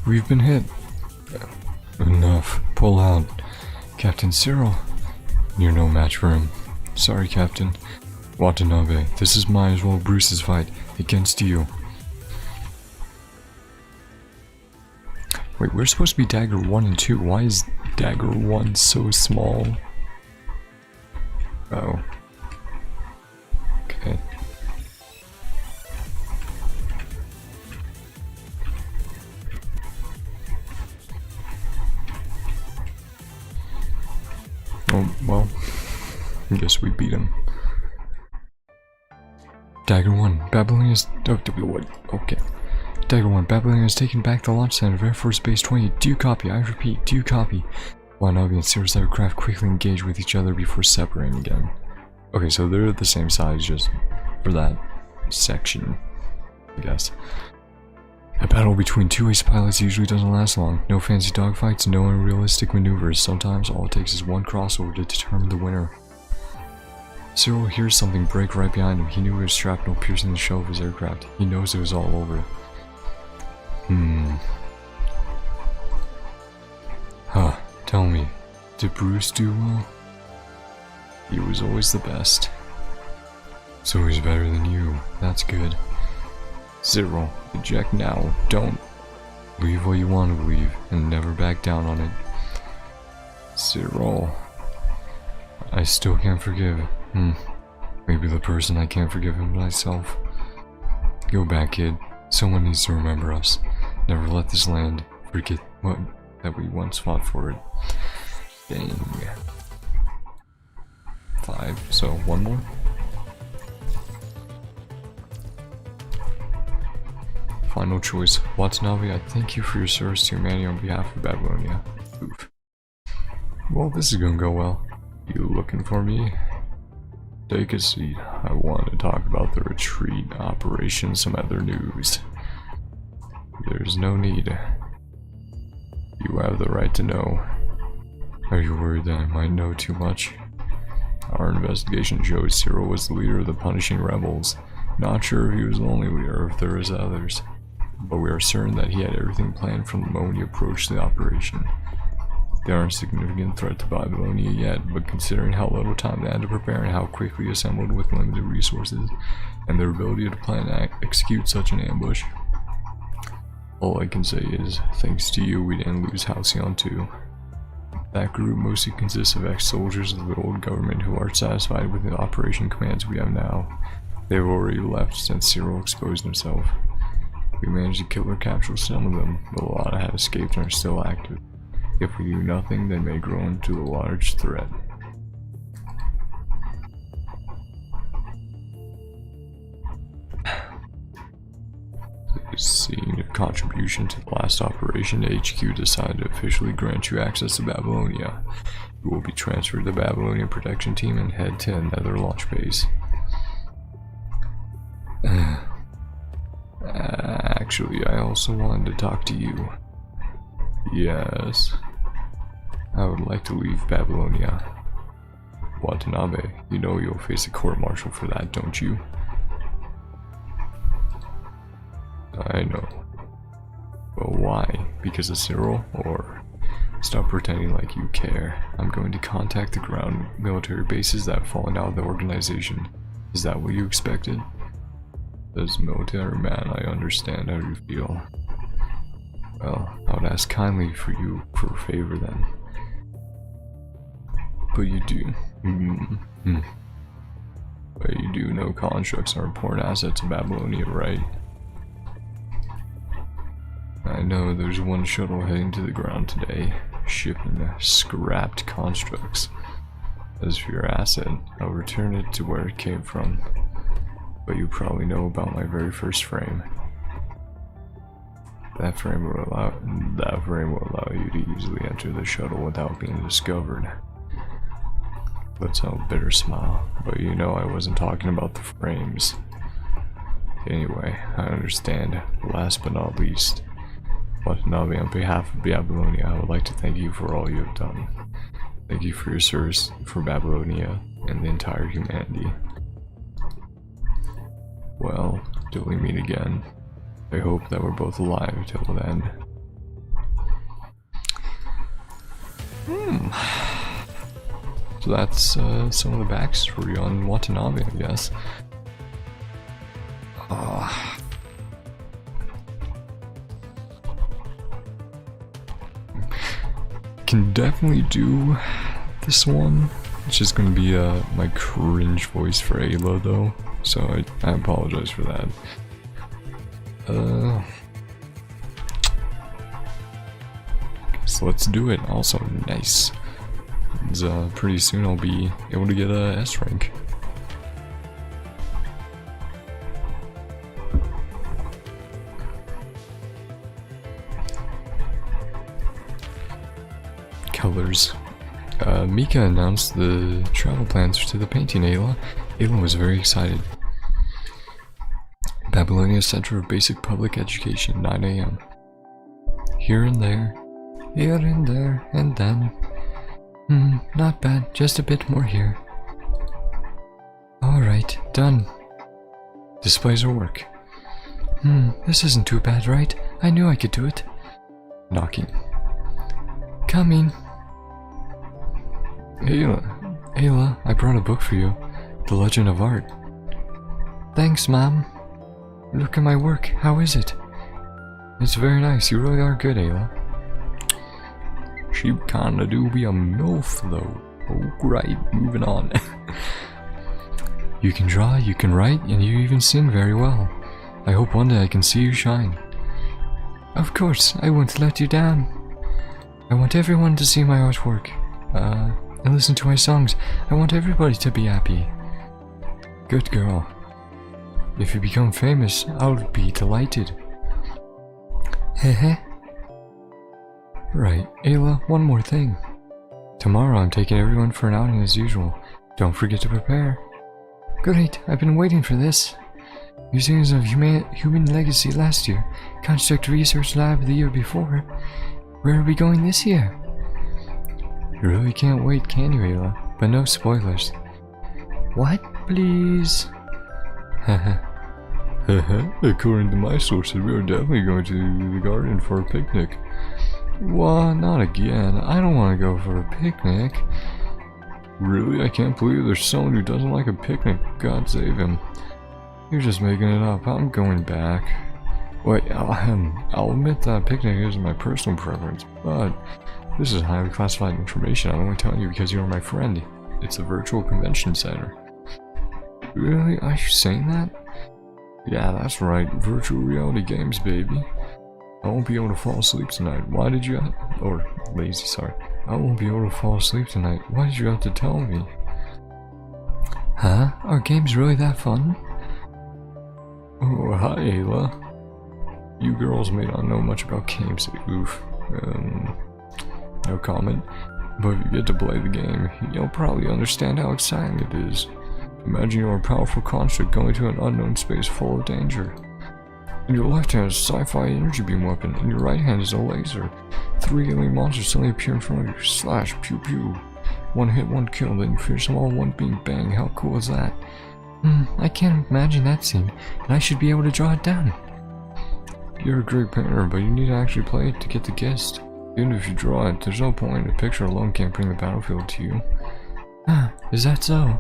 We've been hit. Enough. Pull out. Captain Cyril. You're no match for him. Sorry, Captain. Watanabe, this is mine as well as Bruce's fight against you. Wait, we're supposed to be Dagger 1 and 2. Why is Dagger 1 so small? Oh. Okay. Oh, well, I guess we beat him. Dagger 1, Babylon is... Oh, what? Okay. Dagger 1, Babylon has taken back the launch center of Air Force Base 20. Do you copy? I repeat, do you copy? Watanabe and Cyrus aircraft quickly engage with each other before separating again. Okay, so they're the same size just for that section, I guess. A battle between two ace pilots usually doesn't last long. No fancy dogfights, no unrealistic maneuvers. Sometimes all it takes is one crossover to determine the winner. Cyril hears something break right behind him. He knew it was shrapnel piercing the shell of his aircraft. He knows it was all over. Huh, tell me, did Bruce do well? He was always the best. So he's better than you. That's good. Cyril, eject now. Don't. Believe what you want to believe, and never back down on it. Cyril. I still can't forgive. Maybe the person I can't forgive him myself. Go back, kid. Someone needs to remember us. Never let this land forget that we once fought for it. Dang. 5, so one more? Final choice. Watanabe, I thank you for your service to humanity on behalf of Babylonia. Oof. Well, this is gonna go well. You looking for me? Take a seat. I want to talk about the retreat operation, some other news. There's no need. You have the right to know. Are you worried that I might know too much? Our investigation shows Cyril was the leader of the Punishing Rebels. Not sure if he was the only leader or if there was others. But we are certain that he had everything planned from the moment he approached the operation. They aren't a significant threat to Babylonia yet, but considering how little time they had to prepare and how quickly assembled with limited resources, and their ability to plan and execute such an ambush, all I can say is, thanks to you, we didn't lose Halcyon too. That group mostly consists of ex-soldiers of the old government who are satisfied with the operation commands we have now. They've already left since Cyril exposed himself. We managed to kill or capture some of them, but a lot had escaped and are still active. If we do nothing, they may grow into a large threat. Seeing your contribution to the last operation, HQ decided to officially grant you access to Babylonia. You will be transferred to the Babylonian Protection Team and head to another launch base. Actually, I also wanted to talk to you. Yes. I would like to leave Babylonia. Watanabe, you know you'll face a court-martial for that, don't you? I know. But why? Because of Cyril? Or stop pretending like you care. I'm going to contact the ground military bases that have fallen out of the organization. Is that what you expected? As a military man, I understand how you feel. Well, I would ask kindly for you for a favor then. But you do. But you do know constructs are important assets of Babylonia, right? I know there's one shuttle heading to the ground today, shipping scrapped constructs. As for your asset, I'll return it to where it came from. But you probably know about my very first frame. That frame will allow you to easily enter the shuttle without being discovered. Let's have a bitter smile, but you know I wasn't talking about the frames. Anyway, I understand. Last but not least, Watanabe, on behalf of Babylonia, I would like to thank you for all you have done. Thank you for your service for Babylonia and the entire humanity. Well, till we meet again, I hope that we're both alive till then. So that's some of the backstory on Watanabe, I guess. Can definitely do this one. It's just gonna be my cringe voice for Ayla though, so I apologize for that. So let's do it. Also, nice. Pretty soon I'll be able to get a S rank. Colors. Mika announced the travel plans to the painting Ayla. Ayla was very excited. Babylonia Center of Basic Public Education, 9 AM. Here and there, and then. Not bad, just a bit more here. Alright, done. Displays our work. This isn't too bad, right? I knew I could do it. Knocking. Coming. Ayla, I brought a book for you. The Legend of Art. Thanks, Mom. Look at my work. How is it? It's very nice. You really are good, Ayla. She kinda do be a MILF, though. Alright, moving on. You can draw, you can write, and you even sing very well. I hope one day I can see you shine. Of course, I won't let you down. I want everyone to see my artwork, and listen to my songs. I want everybody to be happy. Good girl. If you become famous, I'll be delighted. Heh. Right, Ayla, one more thing. Tomorrow I'm taking everyone for an outing as usual. Don't forget to prepare. Great, I've been waiting for this. Museums of Human Legacy last year, Construct Research Lab the year before. Where are we going this year? You really can't wait, can you, Ayla? But no spoilers. What? Please? Haha. According to my sources, we are definitely going to the garden for a picnic. What? Not again. I don't want to go for a picnic. Really? I can't believe there's someone who doesn't like a picnic. God save him. You're just making it up. I'm going back. Wait, I'll admit that picnic isn't my personal preference, but this is highly classified information. I'm only telling you because you're my friend. It's a virtual convention center. Really? Are you saying that? Yeah, that's right. Virtual reality games, baby. I won't be able to fall asleep tonight. Why did you or lazy, sorry. I won't be able to fall asleep tonight. Why did you have to tell me? Huh? Are games really that fun? Oh, hi, Ayla. You girls may not know much about games. Oof. No comment. But if you get to play the game, you'll probably understand how exciting it is. Imagine you're a powerful construct going to an unknown space full of danger. In your left hand is a sci-fi energy beam weapon, and your right hand is a laser. 3 alien monsters suddenly appear in front of you. Slash, pew pew. One hit, one kill, then you finish them all in one beam. Bang, how cool is that? I can't imagine that scene, and I should be able to draw it down. You're a great painter, but you need to actually play it to get the gist. Even if you draw it, there's no point. A picture alone can't bring the battlefield to you. Is that so?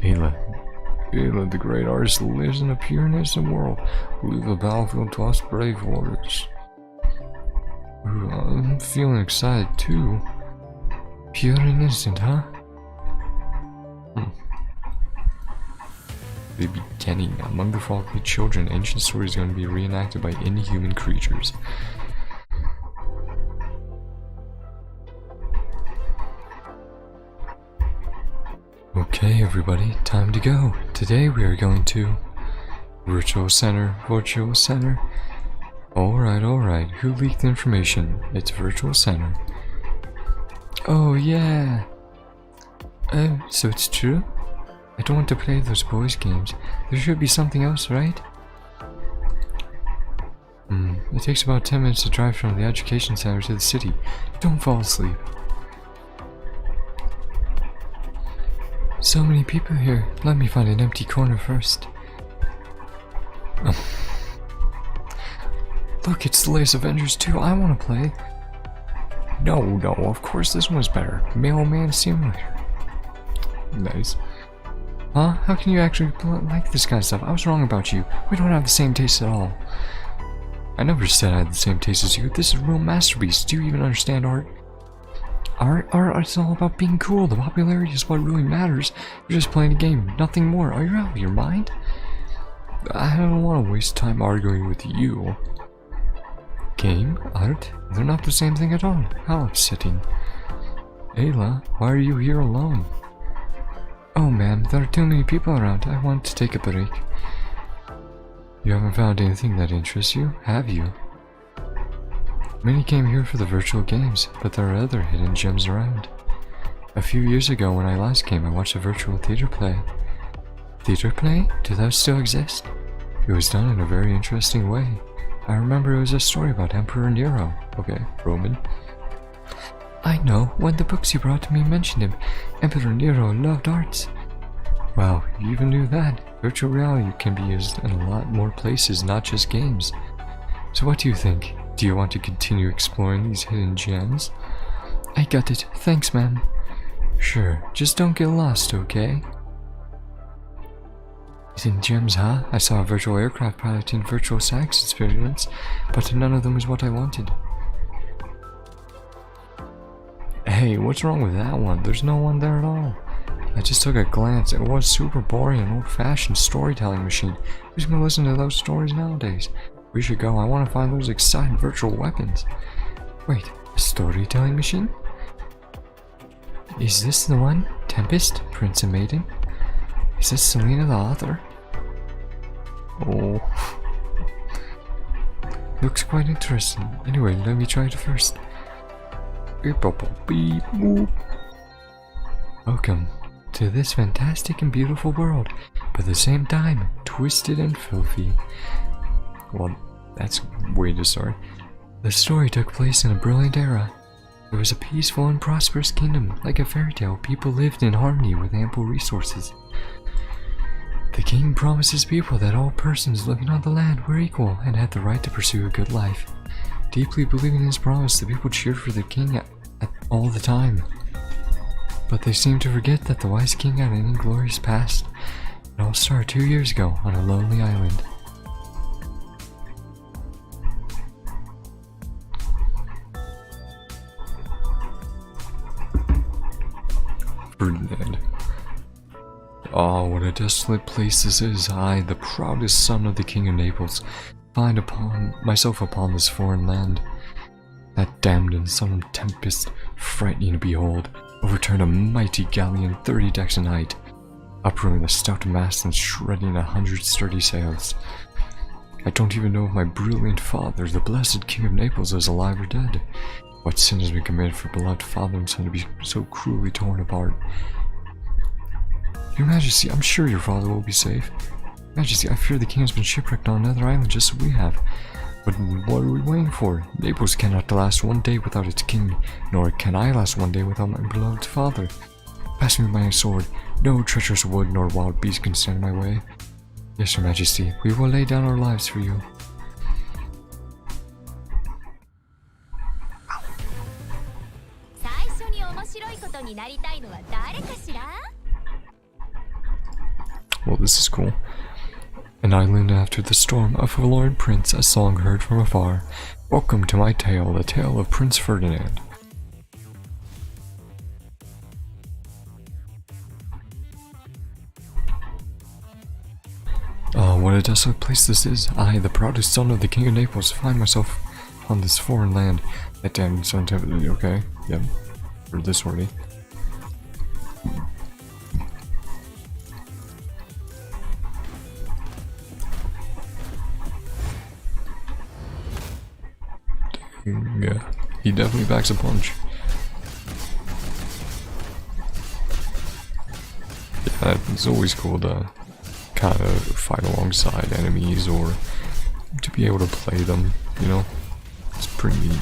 Ayla, the great artist, lives in a pure and innocent world. Who leave the battlefield to us brave warriors. Ooh, I'm feeling excited too. Pure and innocent, huh? The beginning. Among the frolic children, ancient stories are going to be reenacted by inhuman creatures. Okay, everybody, time to go. Today we are going to Virtual Center. Alright. Who leaked the information? It's Virtual Center. Oh, yeah. So it's true? I don't want to play those boys' games. There should be something else, right? It takes about 10 minutes to drive from the education center to the city. Don't fall asleep. So many people here. Let me find an empty corner first. Look, it's the latest Avengers 2. I want to play. No, of course this one's better. Mailman Simulator. Nice. Huh? How can you actually like this kind of stuff? I was wrong about you. We don't have the same taste at all. I never said I had the same taste as you. This is a real masterpiece. Do you even understand art? Art is all about being cool. The popularity is what really matters. You're just playing a game, nothing more. Are you out of your mind? I don't want to waste time arguing with you. Game? Art? They're not the same thing at all. How upsetting. Ayla, why are you here alone? Oh man, there are too many people around. I want to take a break. You haven't found anything that interests you, have you? Many came here for the virtual games, but there are other hidden gems around. A few years ago when I last came, I watched a virtual theater play. Theater play? Do those still exist? It was done in a very interesting way. I remember it was a story about Emperor Nero. Okay, Roman. I know, one of the books you brought to me mentioned him. Emperor Nero loved arts. Wow, you even knew that. Virtual reality can be used in a lot more places, not just games. So what do you think? Do you want to continue exploring these hidden gems? I got it. Thanks, man. Sure, just don't get lost, okay? Hidden gems, huh? I saw a virtual aircraft pilot in virtual sax experiments, but none of them was what I wanted. Hey, what's wrong with that one? There's no one there at all. I just took a glance. It was super boring, an old-fashioned storytelling machine. Who's gonna listen to those stories nowadays? We should go. I want to find those exciting virtual weapons. Wait, a storytelling machine? Is this the one? Tempest? Prince and Maiden? Is this Selena the author? Oh. Looks quite interesting. Anyway, let me try it first. Beep, boop, boop, beep, boop. Welcome to this fantastic and beautiful world, but at the same time, twisted and filthy. Well, that's weird to start. The story took place in a brilliant era. It was a peaceful and prosperous kingdom. Like a fairy tale, people lived in harmony with ample resources. The king promised his people that all persons living on the land were equal and had the right to pursue a good life. Deeply believing in his promise, the people cheered for the king all the time. But they seemed to forget that the wise king had an inglorious past. It all started 2 years ago on a lonely island. Ferdinand. Oh, what a desolate place this is. I, the proudest son of the King of Naples, find myself upon this foreign land. That damned and sullen tempest, frightening to behold, overturned a mighty galleon 30 decks in height, uprooting the stout mast and shredding 100 sturdy sails. I don't even know if my brilliant father, the blessed King of Naples, is alive or dead. What sin has been committed for beloved father and son to be so cruelly torn apart? Your Majesty, I'm sure your father will be safe. Majesty, I fear the king has been shipwrecked on another island just as we have. But what are we waiting for? Naples cannot last one day without its king, nor can I last one day without my beloved father. Pass me my sword. No treacherous wood nor wild beast can stand in my way. Yes, Your Majesty, we will lay down our lives for you. Well, this is cool. An island after the storm, a forlorn prince, a song heard from afar. Welcome to my tale, the tale of Prince Ferdinand. Oh, what a desolate place this is. I, the proudest son of the King of Naples, find myself on this foreign land. That damn son, okay, yep, heard this already. Yeah, he definitely packs a punch. Yeah, it's always cool to kind of fight alongside enemies or to be able to play them, you know? It's pretty neat.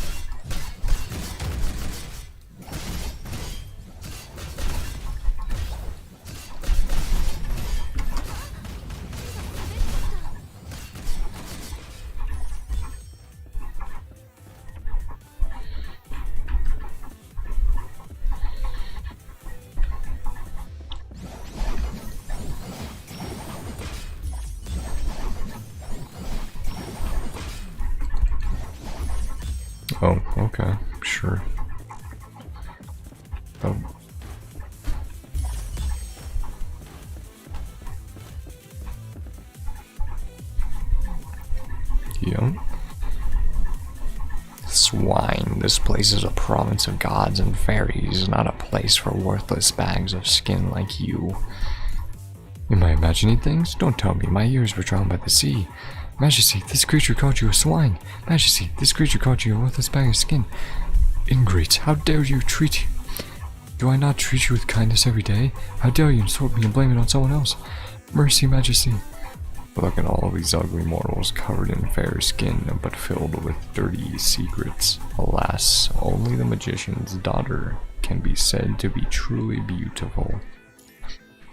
Oh, okay, sure. Oh. Yeah. Swine, this place is a province of gods and fairies, not a place for worthless bags of skin like you. Am I imagining things? Don't tell me, my ears were drowned by the sea. Majesty, this creature called you a swine. Majesty, this creature called you a worthless bag of skin. Ingrates, how dare you treat... Do I not treat you with kindness every day? How dare you insult me and blame it on someone else? Mercy, Majesty. Look at all these ugly mortals covered in fair skin, but filled with dirty secrets. Alas, only the magician's daughter can be said to be truly beautiful.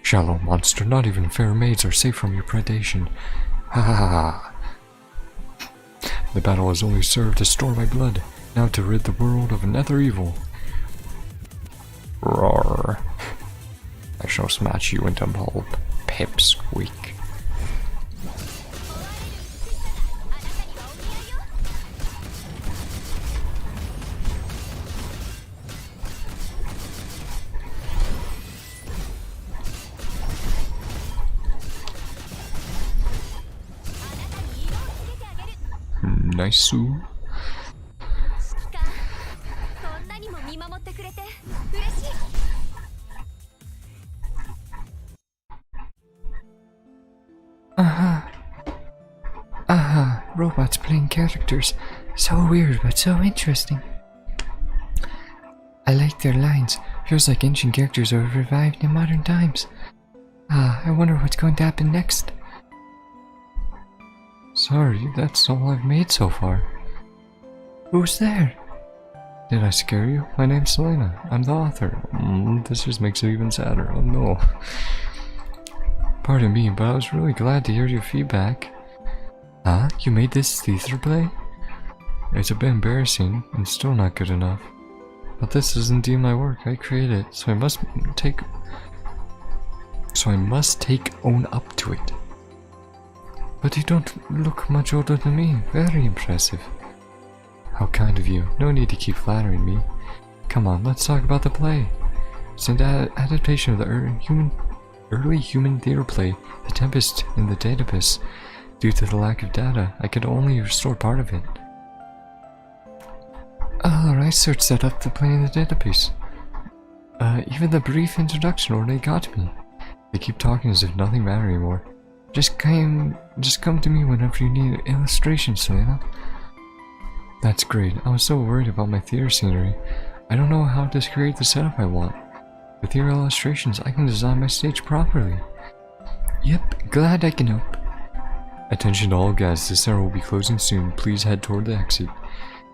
Shallow monster, not even fair maids are safe from your predation. Ha ha ha ha. The battle has only served to store my blood, now to rid the world of another evil. Roar. I shall smash you into pulp, pipsqueak. nice. か、こんなにも見守ってくれて嬉しい。Robots playing characters. So weird, but so interesting. I like their lines. Feels like ancient characters are revived in modern times. I wonder what's going to happen next. Sorry, that's all I've made so far. Who's there? Did I scare you? My name's Selena. I'm the author. This just makes it even sadder. Oh no. Pardon me, but I was really glad to hear your feedback. Huh? You made this theater play? It's a bit embarrassing and still not good enough. But this is indeed my work. I created it, so I must take own up to it. But you don't look much older than me. Very impressive. How kind of you. No need to keep flattering me. Come on, let's talk about the play. It's an adaptation of the early human theater play, The Tempest in the Database. Due to the lack of data, I could only restore part of it. I searched that up to play in the database. Even the brief introduction already got me. They keep talking as if nothing mattered anymore. Just come to me whenever you need illustrations, Selena. That's great. I was so worried about my theater scenery. I don't know how to create the setup I want. With your illustrations, I can design my stage properly. Yep, glad I can help. Attention to all guests, this center will be closing soon. Please head toward the exit.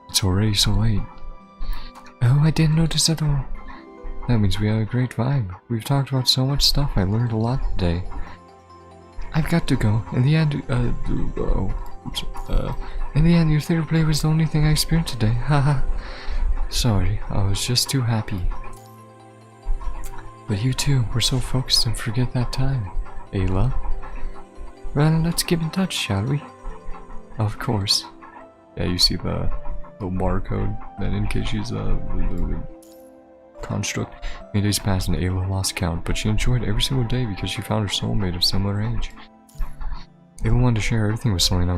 It's already so late. Oh, I didn't notice at all. That means we have a great vibe. We've talked about so much stuff. I learned a lot today. I've got to go. In the end, your theater play was the only thing I experienced today. Haha. Sorry, I was just too happy. But you too were so focused and forget that time. Ayla? Well, let's keep in touch, shall we? Of course. Yeah, you see the little barcode that indicates she's a construct. Many days passed and Ayla lost count, but she enjoyed every single day because she found her soulmate of similar age. Ayla wanted to share everything with Selena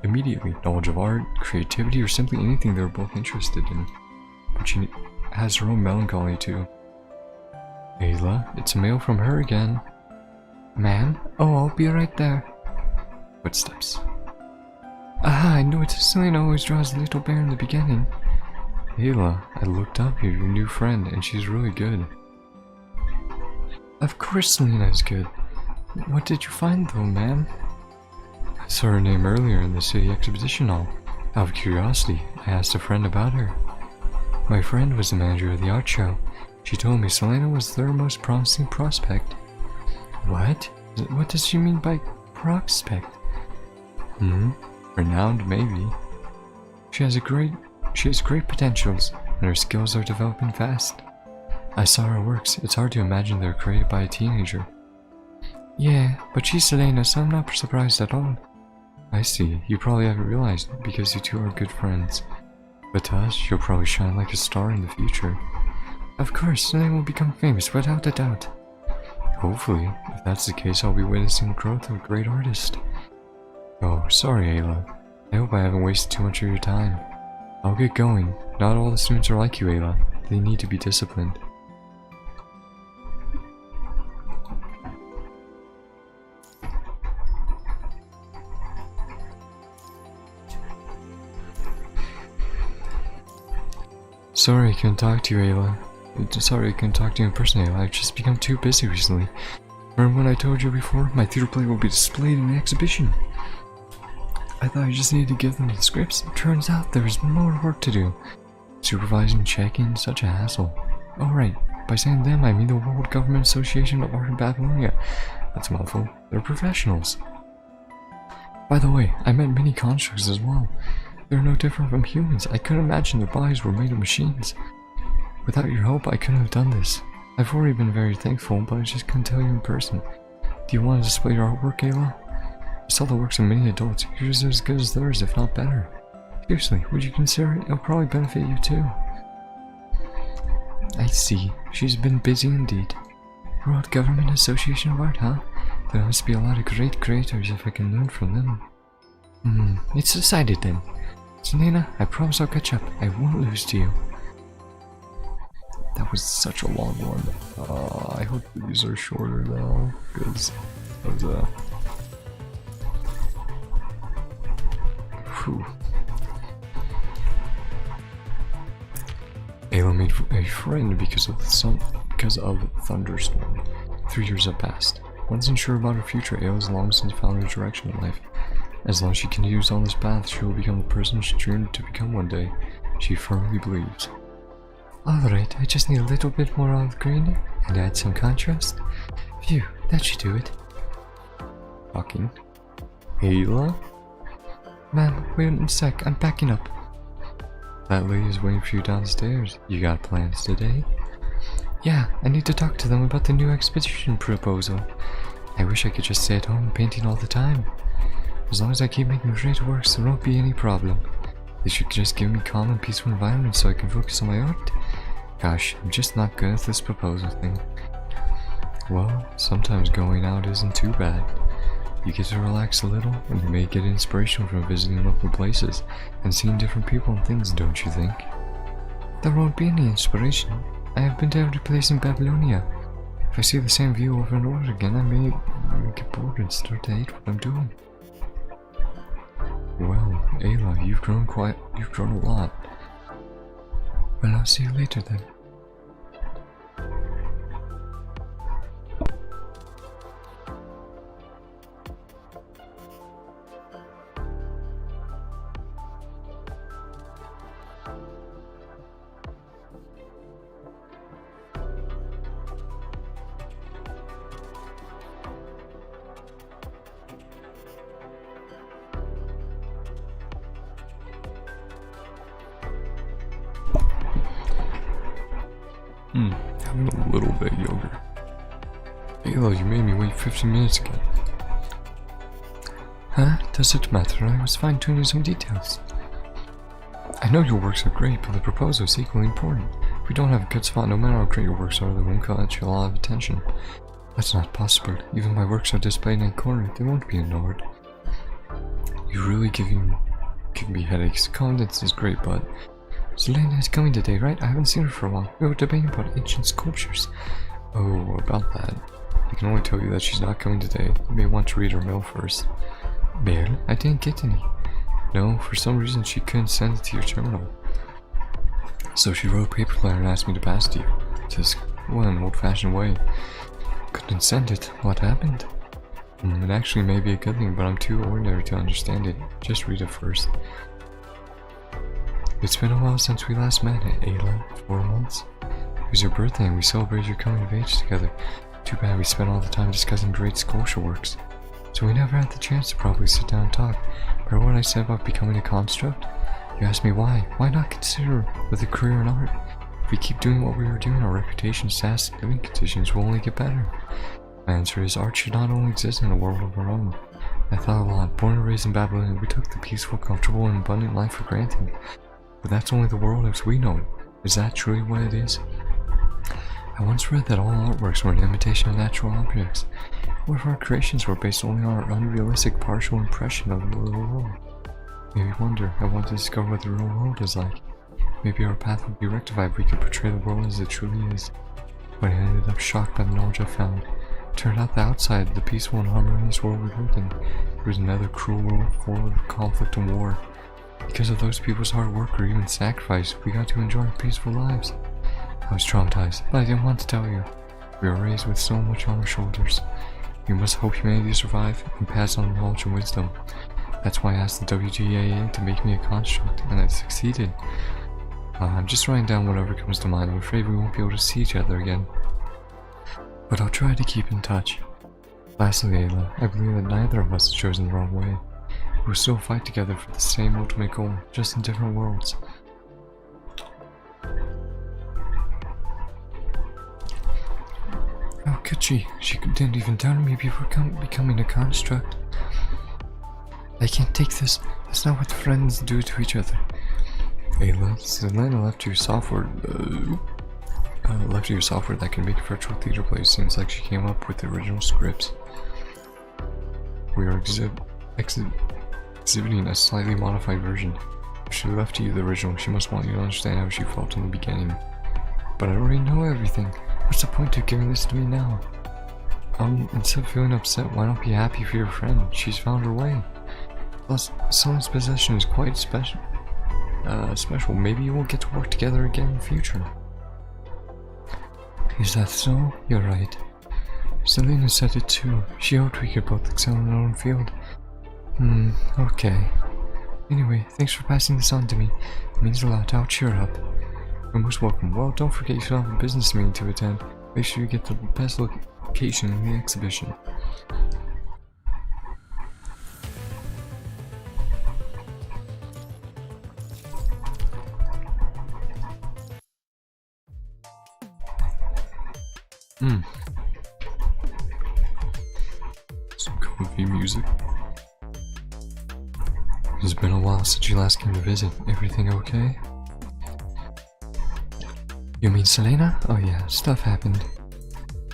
immediately. Knowledge of art, creativity, or simply anything they were both interested in. But she has her own melancholy too. Ayla, it's a mail from her again. Ma'am? Oh, I'll be right there. Footsteps. Aha, I knew it. Selena always draws a little bear in the beginning. Ayla, I looked up your new friend, and she's really good. Of course Selena is good. What did you find though, ma'am? I saw her name earlier in the city exposition hall. Out of curiosity, I asked a friend about her. My friend was the manager of the art show. She told me Selena was their most promising prospect. What? What does she mean by prospect? Renowned, maybe. She has great potentials, and her skills are developing fast. I saw her works. It's hard to imagine they're created by a teenager. Yeah, but she's Selena, so I'm not surprised at all. I see. You probably haven't realized it because you two are good friends. But to us, you'll probably shine like a star in the future. Of course, Selena will become famous without a doubt. Hopefully. If that's the case, I'll be witnessing the growth of a great artist. Oh, sorry, Ayla. I hope I haven't wasted too much of your time. I'll get going. Not all the students are like you, Ayla. They need to be disciplined. Sorry I couldn't talk to you, Ayla. Sorry I couldn't talk to you in person, Ayla. I've just become too busy recently. Remember when I told you before? My theater play will be displayed in an exhibition. I thought I just needed to give them the scripts. It turns out there was more work to do. Supervising, checking, such a hassle. Oh right, by saying them I mean the World Government Association of Art in Babylonia. That's a mouthful. They're professionals. By the way, I met many constructs as well. They're no different from humans. I couldn't imagine their bodies were made of machines. Without your help, I couldn't have done this. I've already been very thankful, but I just couldn't tell you in person. Do you want to display your artwork, Ayla? I saw the works of many adults. Yours are as good as theirs, if not better. Seriously, would you consider it? It'll probably benefit you too. I see. She's been busy indeed. World Government Association of Art, huh? There must be a lot of great creators if I can learn from them. It's decided then. Selena, I promise I'll catch up. I won't lose to you. That was such a long one. I hope these are shorter though, because that was a... Whew. Ayla made a friend because of Thunderstorm. 3 years have passed. One's unsure about her future. Ayla's long since found her direction in life. As long as she continues on this path, she will become the person she dreamed to become one day. She firmly believes. Alright, I just need a little bit more olive green and add some contrast. Phew, that should do it. Fucking Ayla? Ma'am, wait a sec, I'm packing up. That lady is waiting for you downstairs. You got plans today? Yeah, I need to talk to them about the new expedition proposal. I wish I could just stay at home painting all the time. As long as I keep making great works, there won't be any problem. They should just give me a calm and peaceful environment so I can focus on my art. Gosh, I'm just not good at this proposal thing. Well, sometimes going out isn't too bad. You get to relax a little, and you may get inspiration from visiting local places and seeing different people and things, don't you think? There won't be any inspiration. I have been to every place in Babylonia. If I see the same view over and over again, I may get bored and start to hate what I'm doing. Well, Ayla, you've grown a lot. Well, I'll see you later then. Having a little bit yogurt. Ayla, you made me wait 15 minutes again. Huh? Does it matter? I was fine-tuning some details. I know your works are great, but the proposal is equally important. If we don't have a good spot, no matter how great your works are, they won't catch a lot of attention. That's not possible. Even my works are displayed in a corner. They won't be ignored. You're really giving me headaches. Confidence is great, but... Selena is coming today, right? I haven't seen her for a while. We were debating about ancient sculptures. Oh, about that. I can only tell you that she's not coming today. You may want to read her mail first. Mail? I didn't get any. No, for some reason she couldn't send it to your terminal. So she wrote a paper letter and asked me to pass it to you. Just, well, in an old-fashioned way. Couldn't send it. What happened? It actually may be a good thing, but I'm too ordinary to understand it. Just read it first. It's been a while since we last met, Ayla. 4 months? It was your birthday and we celebrated your coming of age together. Too bad we spent all the time discussing great sculpture works. So we never had the chance to properly sit down and talk. Remember what I said about becoming a construct? You asked me why. Why not consider with a career in art? If we keep doing what we are doing, our reputation, status, and living conditions will only get better. My answer is art should not only exist in a world of our own. I thought a lot. Born and raised in Babylonia, we took the peaceful, comfortable, and abundant life for granted. But that's only the world as we know it. Is that truly what it is? I once read that all artworks were an imitation of natural objects. What if our creations were based only on our unrealistic partial impression of the real world? Maybe wonder, I want to discover what the real world is like. Maybe our path would be rectified if we could portray the world as it truly is. But I ended up shocked by the knowledge I found. It turned out the outside, the peaceful and harmonious world we lived in, was another cruel world full of conflict and war. Because of those people's hard work or even sacrifice, we got to enjoy our peaceful lives. I was traumatized, but I didn't want to tell you. We were raised with so much on our shoulders. We must hope humanity survive and pass on knowledge and wisdom. That's why I asked the WGAA to make me a construct, and I succeeded. I'm just writing down whatever comes to mind. I'm afraid we won't be able to see each other again. But I'll try to keep in touch. Lastly, Ayla, I believe that neither of us has chosen the wrong way. We will still fight together for the same ultimate goal, just in different worlds. How could she? She didn't even tell me before becoming a construct. I can't take this. That's not what friends do to each other. Ayla, Selena left you software. Left you software that can make virtual theater plays. Seems like she came up with the original scripts. We are exhibiting a slightly modified version. If she left you the original, she must want you to understand how she felt in the beginning. But I already know everything. What's the point of giving this to me now? Instead of feeling upset, why not be happy for your friend? She's found her way. Plus, someone's possession is quite special. Maybe you won't get to work together again in the future. Is that so? You're right. Selena said it too. She hoped we could both excel in our own field. Okay. Anyway, thanks for passing this on to me. It means a lot. I'll cheer up. You're most welcome. Well, don't forget you still have a business meeting to attend. Make sure you get the best location in the exhibition. Some comfy music. It's been a while since you last came to visit. Everything okay? You mean Selena? Oh yeah, stuff happened.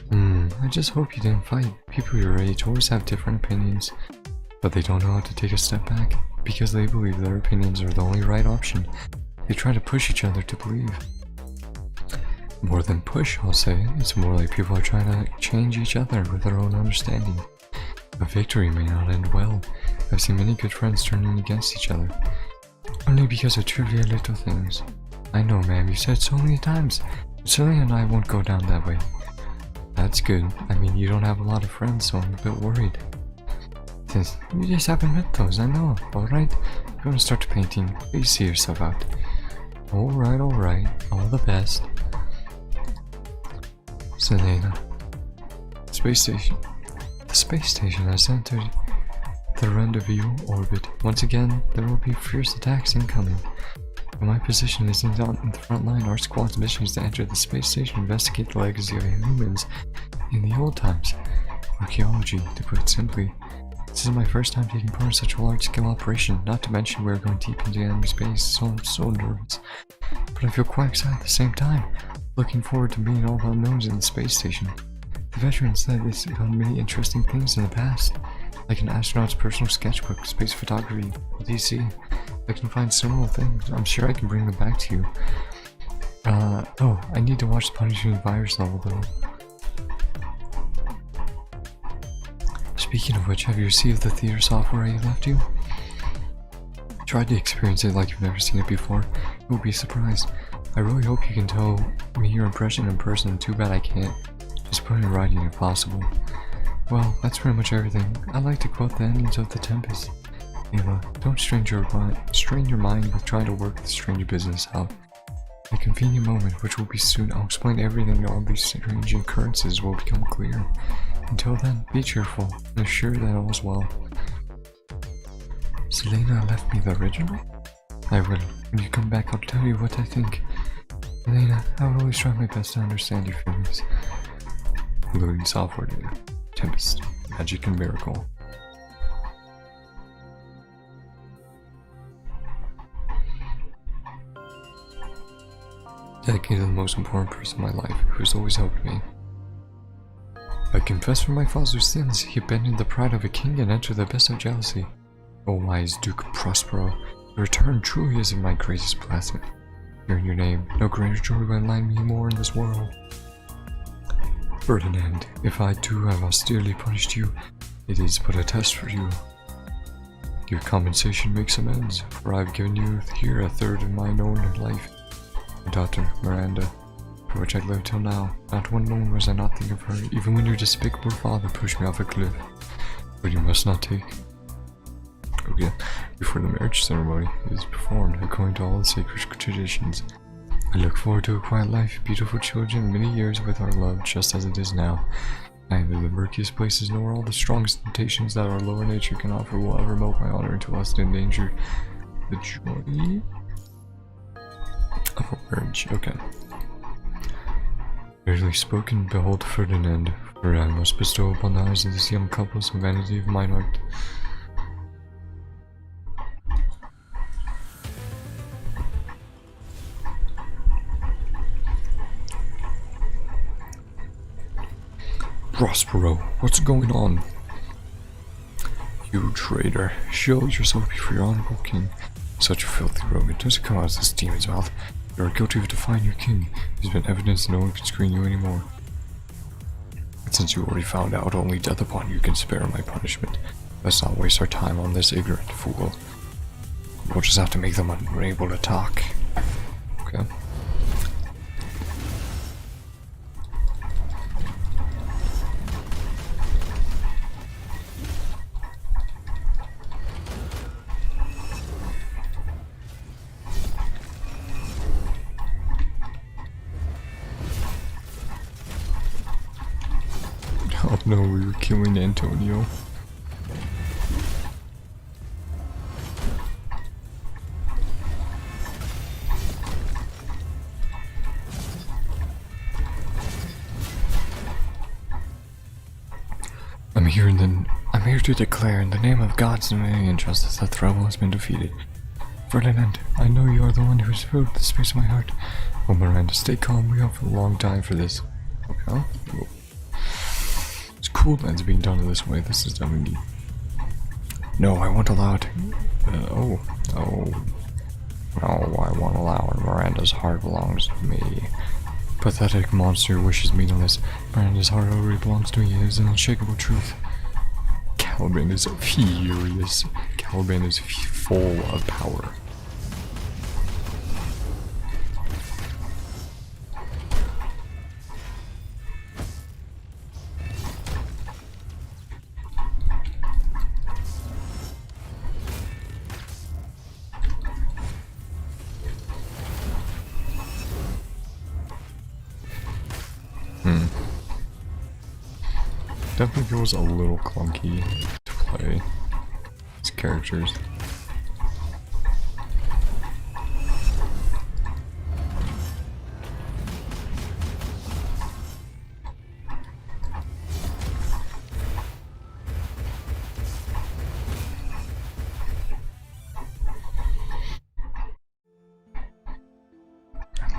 I just hope you didn't fight. People your age always have different opinions, but they don't know how to take a step back because they believe their opinions are the only right option. They try to push each other to believe. More than push, I'll say. It's more like people are trying to change each other with their own understanding. A victory may not end well. I've seen many good friends turning against each other, only because of trivial little things. I know, ma'am, you said so many times, but Selena and I won't go down that way. That's good. I mean, you don't have a lot of friends, so I'm a bit worried. Since you just haven't met those, I know. Alright, I'm gonna start painting. Please see yourself out. Alright, all the best. Selena. Space station. The space station has entered the rendezvous orbit. Once again, there will be fierce attacks incoming. But my position isn't in the front line. Our squad's mission is to enter the space station, investigate the legacy of humans in the old times. Archaeology, to put it simply. This is my first time taking part in such a large-scale operation, not to mention we're going deep into enemy space, so I'm so nervous. But I feel quite excited at the same time, looking forward to meeting all the unknowns in the space station. The veteran said this found many interesting things in the past, like an astronaut's personal sketchbook, space photography, etc. I can find similar things. I'm sure I can bring them back to you. I need to watch the punishing virus level though. Speaking of which, have you received the theater software I left you? Try to experience it like you've never seen it before. You'll be surprised. I really hope you can tell me your impression in person. Too bad I can't. Just put it in writing if possible. Well, that's pretty much everything. I'd like to quote the endings of The Tempest. Ava, don't strain your mind with trying to work the strange business out. In a convenient moment, which will be soon, I'll explain everything. All these strange occurrences will become clear. Until then, be cheerful and assure that all is well. Selena left me the original? I will. When you come back, I'll tell you what I think. Selena, I will always try my best to understand your feelings. Loading software data. Tempest. Magic and miracle. Dedicated to the most important person in my life, who has always helped me. I confess for my father's sins. He abandoned the pride of a king and entered the abyss of jealousy. O wise Duke Prospero, your return truly is my greatest blessing. Hearing your name, no greater joy will enlighten me more in this world. Ferdinand, if I too have austerely punished you, it is but a test for you. Your compensation makes amends, for I have given you here a third of mine own life. My daughter, Miranda, for which I lived till now. Not one moment was I not thinking of her, even when your despicable father pushed me off a cliff. But you must not take. Oh yeah, before the marriage ceremony is performed, according to all the sacred traditions. I look forward to a quiet life, beautiful children, many years with our love, just as it is now. Neither the murkiest places nor all the strongest temptations that our lower nature can offer will ever melt my honor into lust and endanger the joy of a marriage. Okay. Barely spoken, behold Ferdinand, for I must bestow upon the eyes of this young couple some vanity of mine heart. Prospero, what's going on? You traitor, show yourself before your honorable king. Such a filthy rogue. It doesn't come out of this demon's mouth. You are guilty of defying your king. There's been evidence no one can screen you anymore. But since you already found out only death upon you can spare my punishment, let's not waste our time on this ignorant fool. We'll just have to make them unable to talk. Okay. Oh no, we were killing Antonio. I'm here to declare in the name of God's dominion and justice that the rebel has been defeated. Ferdinand, I know you are the one who has filled the space of my heart. Oh Miranda, stay calm, we have a long time for this. Okay. It's cool that it's being done this way. This is definitely... No, I won't allow it. No, I won't allow it. Miranda's heart belongs to me. Pathetic monster wishes meaningless. Miranda's heart already belongs to me. It is an unshakable truth. Caliban is furious. Caliban is full of power. Definitely feels a little clunky to play as characters.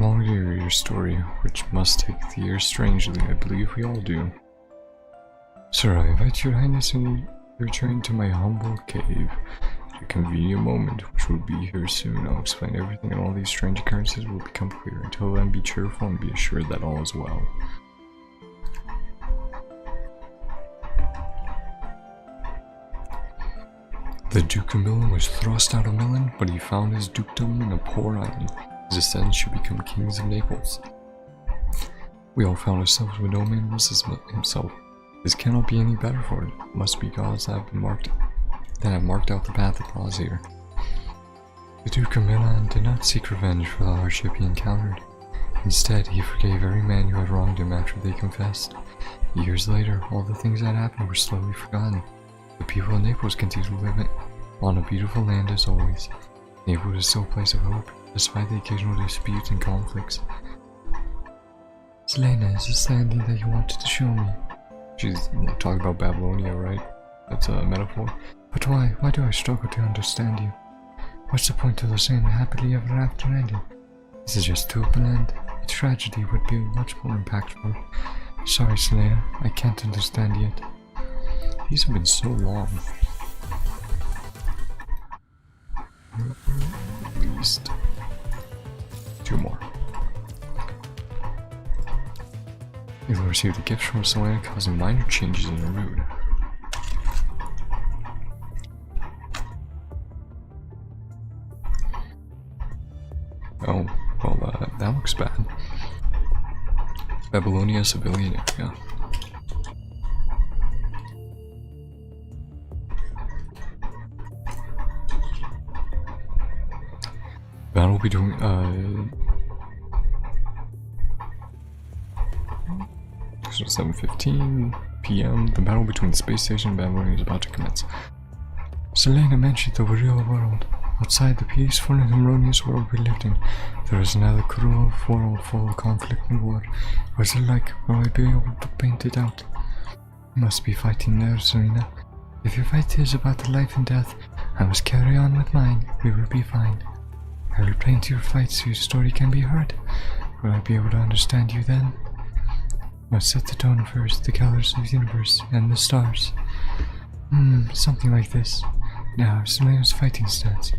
Long to hear your story, which must take the ear strangely, I believe we all do. Sir, I invite your highness in return to my humble cave at a convenient moment, which will be here soon. I'll explain everything and all these strange occurrences will become clear. Until then, be cheerful and be assured that all is well. The Duke of Milan was thrust out of Milan, but he found his dukedom in a poor island. His descendants should become kings of Naples. We all found ourselves where no man was himself. This cannot be any better for it. It must be gods that have marked out the path that brought us here. The Duke of Milan did not seek revenge for the hardship he encountered. Instead, he forgave every man who had wronged him after they confessed. Years later, all the things that happened were slowly forgotten. The people of Naples continue to live on a beautiful land as always. Naples is still a place of hope, despite the occasional disputes and conflicts. Selena, is this landing that you wanted to show me? She's talking about Babylonia, right? That's a metaphor. But why? Why do I struggle to understand you? What's the point of the saying happily ever after ending? This is just too open end. A tragedy would be much more impactful. Sorry, Selena, I can't understand yet. These have been so long. At least 2 more. You will receive the gift from Selena, causing minor changes in your mood. Oh, well, that looks bad. Babylonia civilian area. Battle between, 7:15 p.m. The battle between the space station and Babylonia is about to commence. Selena mentioned the real world. Outside the peaceful and harmonious world we lived in, there is another cruel world full of conflict and war. What's it like? Will I be able to paint it out? You must be fighting there, Serena. If your fight is about the life and death, I must carry on with mine. We will be fine. I will paint your fight so your story can be heard. Will I be able to understand you then? Must set the tone first, the colors of the universe, and the stars. Something like this. Now, Selena's fighting stance.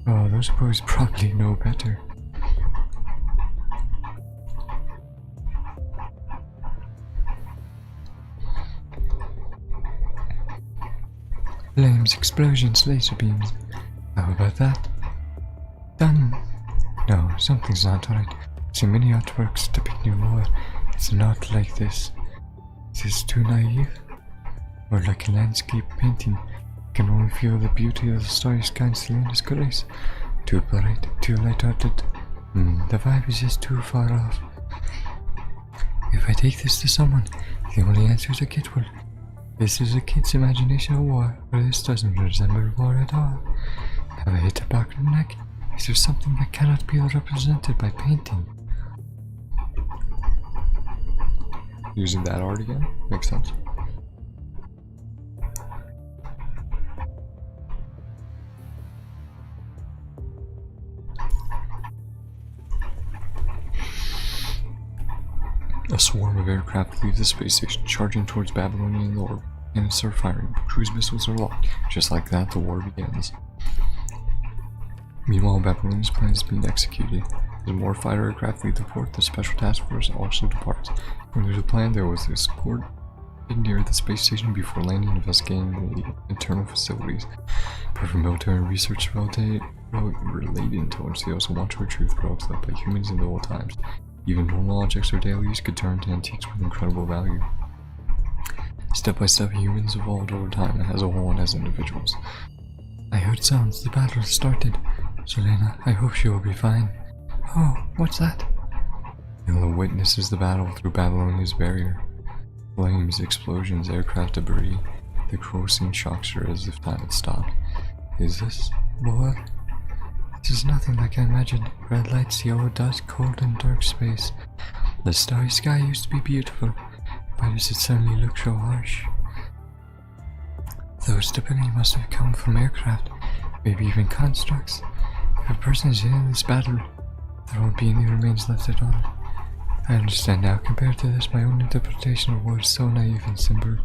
Oh, those boys probably know better. Flames, explosions, laser beams. How about that? Done. No, something's not right. See many artworks depicting war. It's not like this. Is this too naive? Or like a landscape painting? You can only feel the beauty of the starry sky and Selena's grace. Too bright, too light-hearted. The vibe is just too far off. If I take this to someone, the only answers I get will, this is a kid's imagination of war, or this doesn't resemble war at all. Have I hit a back of the neck? Is there something that cannot be represented by painting? Using that art again? Makes sense. A swarm of aircraft leave the space station, charging towards Babylonian lore, and start firing. Cruise missiles are locked. Just like that, the war begins. Meanwhile, Babylonian's plan is being executed. As more fighter aircraft leave the port, the special task force also departs. According to the plan, there was escort near the space station before landing, investigating the internal facilities. Perfect military research relating to which they also want to retrieve products left by humans in the old times. Even normal objects or daily use could turn to antiques with incredible value. Step by step, humans evolved over time as a whole and as individuals. I heard sounds. The battle started. Selena, I hope she will be fine. Oh, what's that? Ayla witnesses the battle through Babylonia's barrier. Flames, explosions, aircraft debris. The corrosive shocks her as if time had stopped. Is this war? This is nothing like I imagined. Red lights, yellow dust, cold and dark space. The starry sky used to be beautiful. Why does it suddenly look so harsh? Those stability must have come from aircraft, maybe even constructs. If a person is in this battle, there won't be any remains left at all. I understand now. Compared to this, my own interpretation of war is so naive and simple.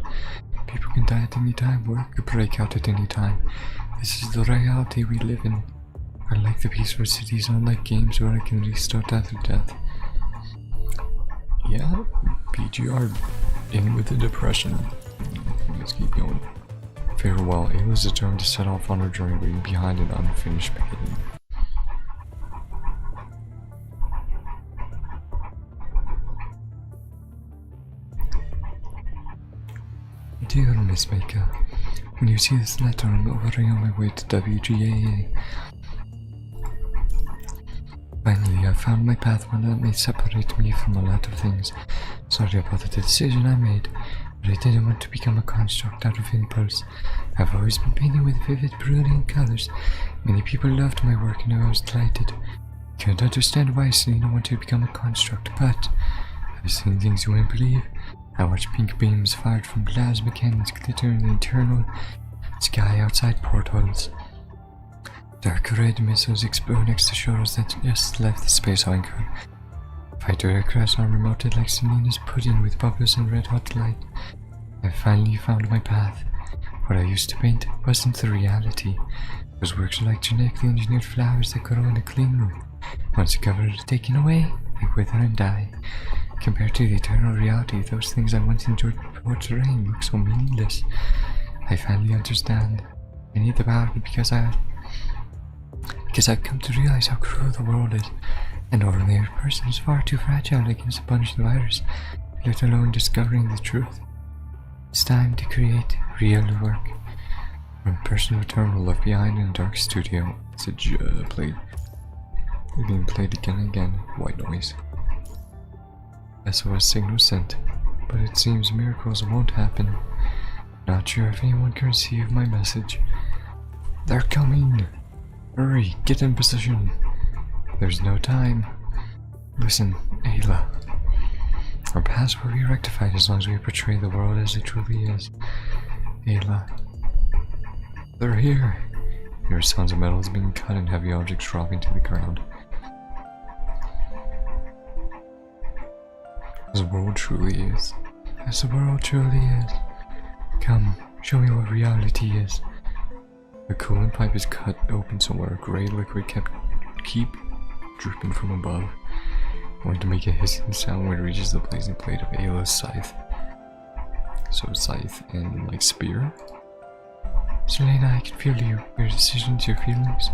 People can die at any time, war could break out at any time. This is the reality we live in. Unlike the peaceful cities, unlike games where I can restart after death. Yeah, PGR in with the depression. Let's keep going. Farewell. Ayla is determined to set off on her journey, leaving behind an unfinished painting. Dear Miss Maker, when you see this letter, I'm already on my way to WGAA. Finally, I found my path, one that may separate me from a lot of things. Sorry about the decision I made, but I didn't want to become a construct out of impulse. I've always been painting with vivid, brilliant colors. Many people loved my work and I was delighted. Can't understand why Selena wanted to become a construct, but I've seen things you wouldn't believe. I watched pink beams fired from plasma cannons glitter in the eternal sky outside portholes. Dark red missiles explode next to shores that just left the space anchor. Fighter aircraft armor melted like Selena's pudding with bubbles and red-hot light. I finally found my path. What I used to paint wasn't the reality. Those works are like genetically engineered flowers that grow in a clean room. Once the cover is taken away, they wither and die. Compared to the eternal reality, those things I once enjoyed portraying look so meaningless. I finally understand. I need the power because I've come to realize how cruel the world is. An ordinary person is far too fragile against a punished virus, let alone discovering the truth. It's time to create real work. One personal terminal left behind in a dark studio. Message played. Being played again and again. White noise. SOS signal sent, but it seems miracles won't happen. Not sure if anyone can receive my message. They're coming! Hurry, get in position. There's no time. Listen, Ayla. Our past will be rectified as long as we portray the world as it truly is. Ayla. They're here. There are sounds of metals being cut and heavy objects dropping to the ground. As the world truly is. As the world truly is. Come, show me what reality is. The coolant pipe is cut open somewhere. Gray liquid keep dripping from above. Going to make a hissing sound when it reaches the blazing blade of Ayla's scythe. So scythe and like spear. Selena, I can feel you, your decisions, your feelings.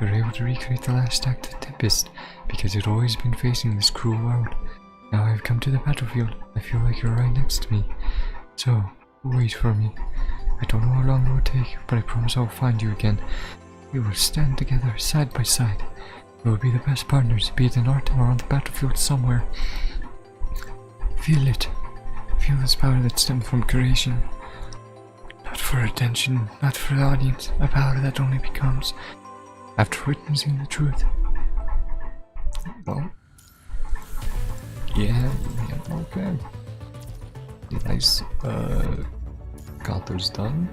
You're able to recreate the last act of Tempest because you'd always been facing this cruel world. Now I've come to the battlefield. I feel like you're right next to me. So, wait for me. I don't know how long it will take, but I promise I will find you again. We will stand together, side by side. We will be the best partners, be it in art or on the battlefield somewhere. Feel it. Feel this power that stems from creation. Not for attention, not for the audience, a power that only becomes after witnessing the truth. Well, yeah, okay. Nice, got those done.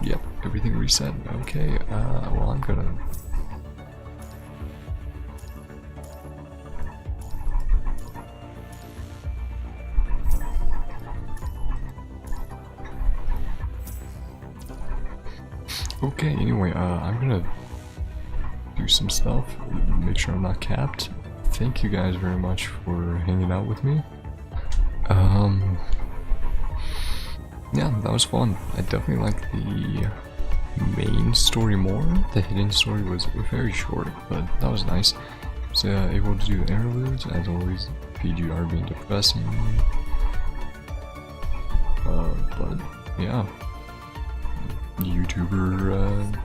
Yep, everything reset. Okay, well, I'm gonna... Okay, anyway, I'm gonna do some stuff, make sure I'm not capped. Thank you guys very much for hanging out with me. Yeah, that was fun. I definitely liked the main story more. The hidden story was very short, but that was nice. Was able to do interludes, as always. PGR being depressing. But yeah, YouTuber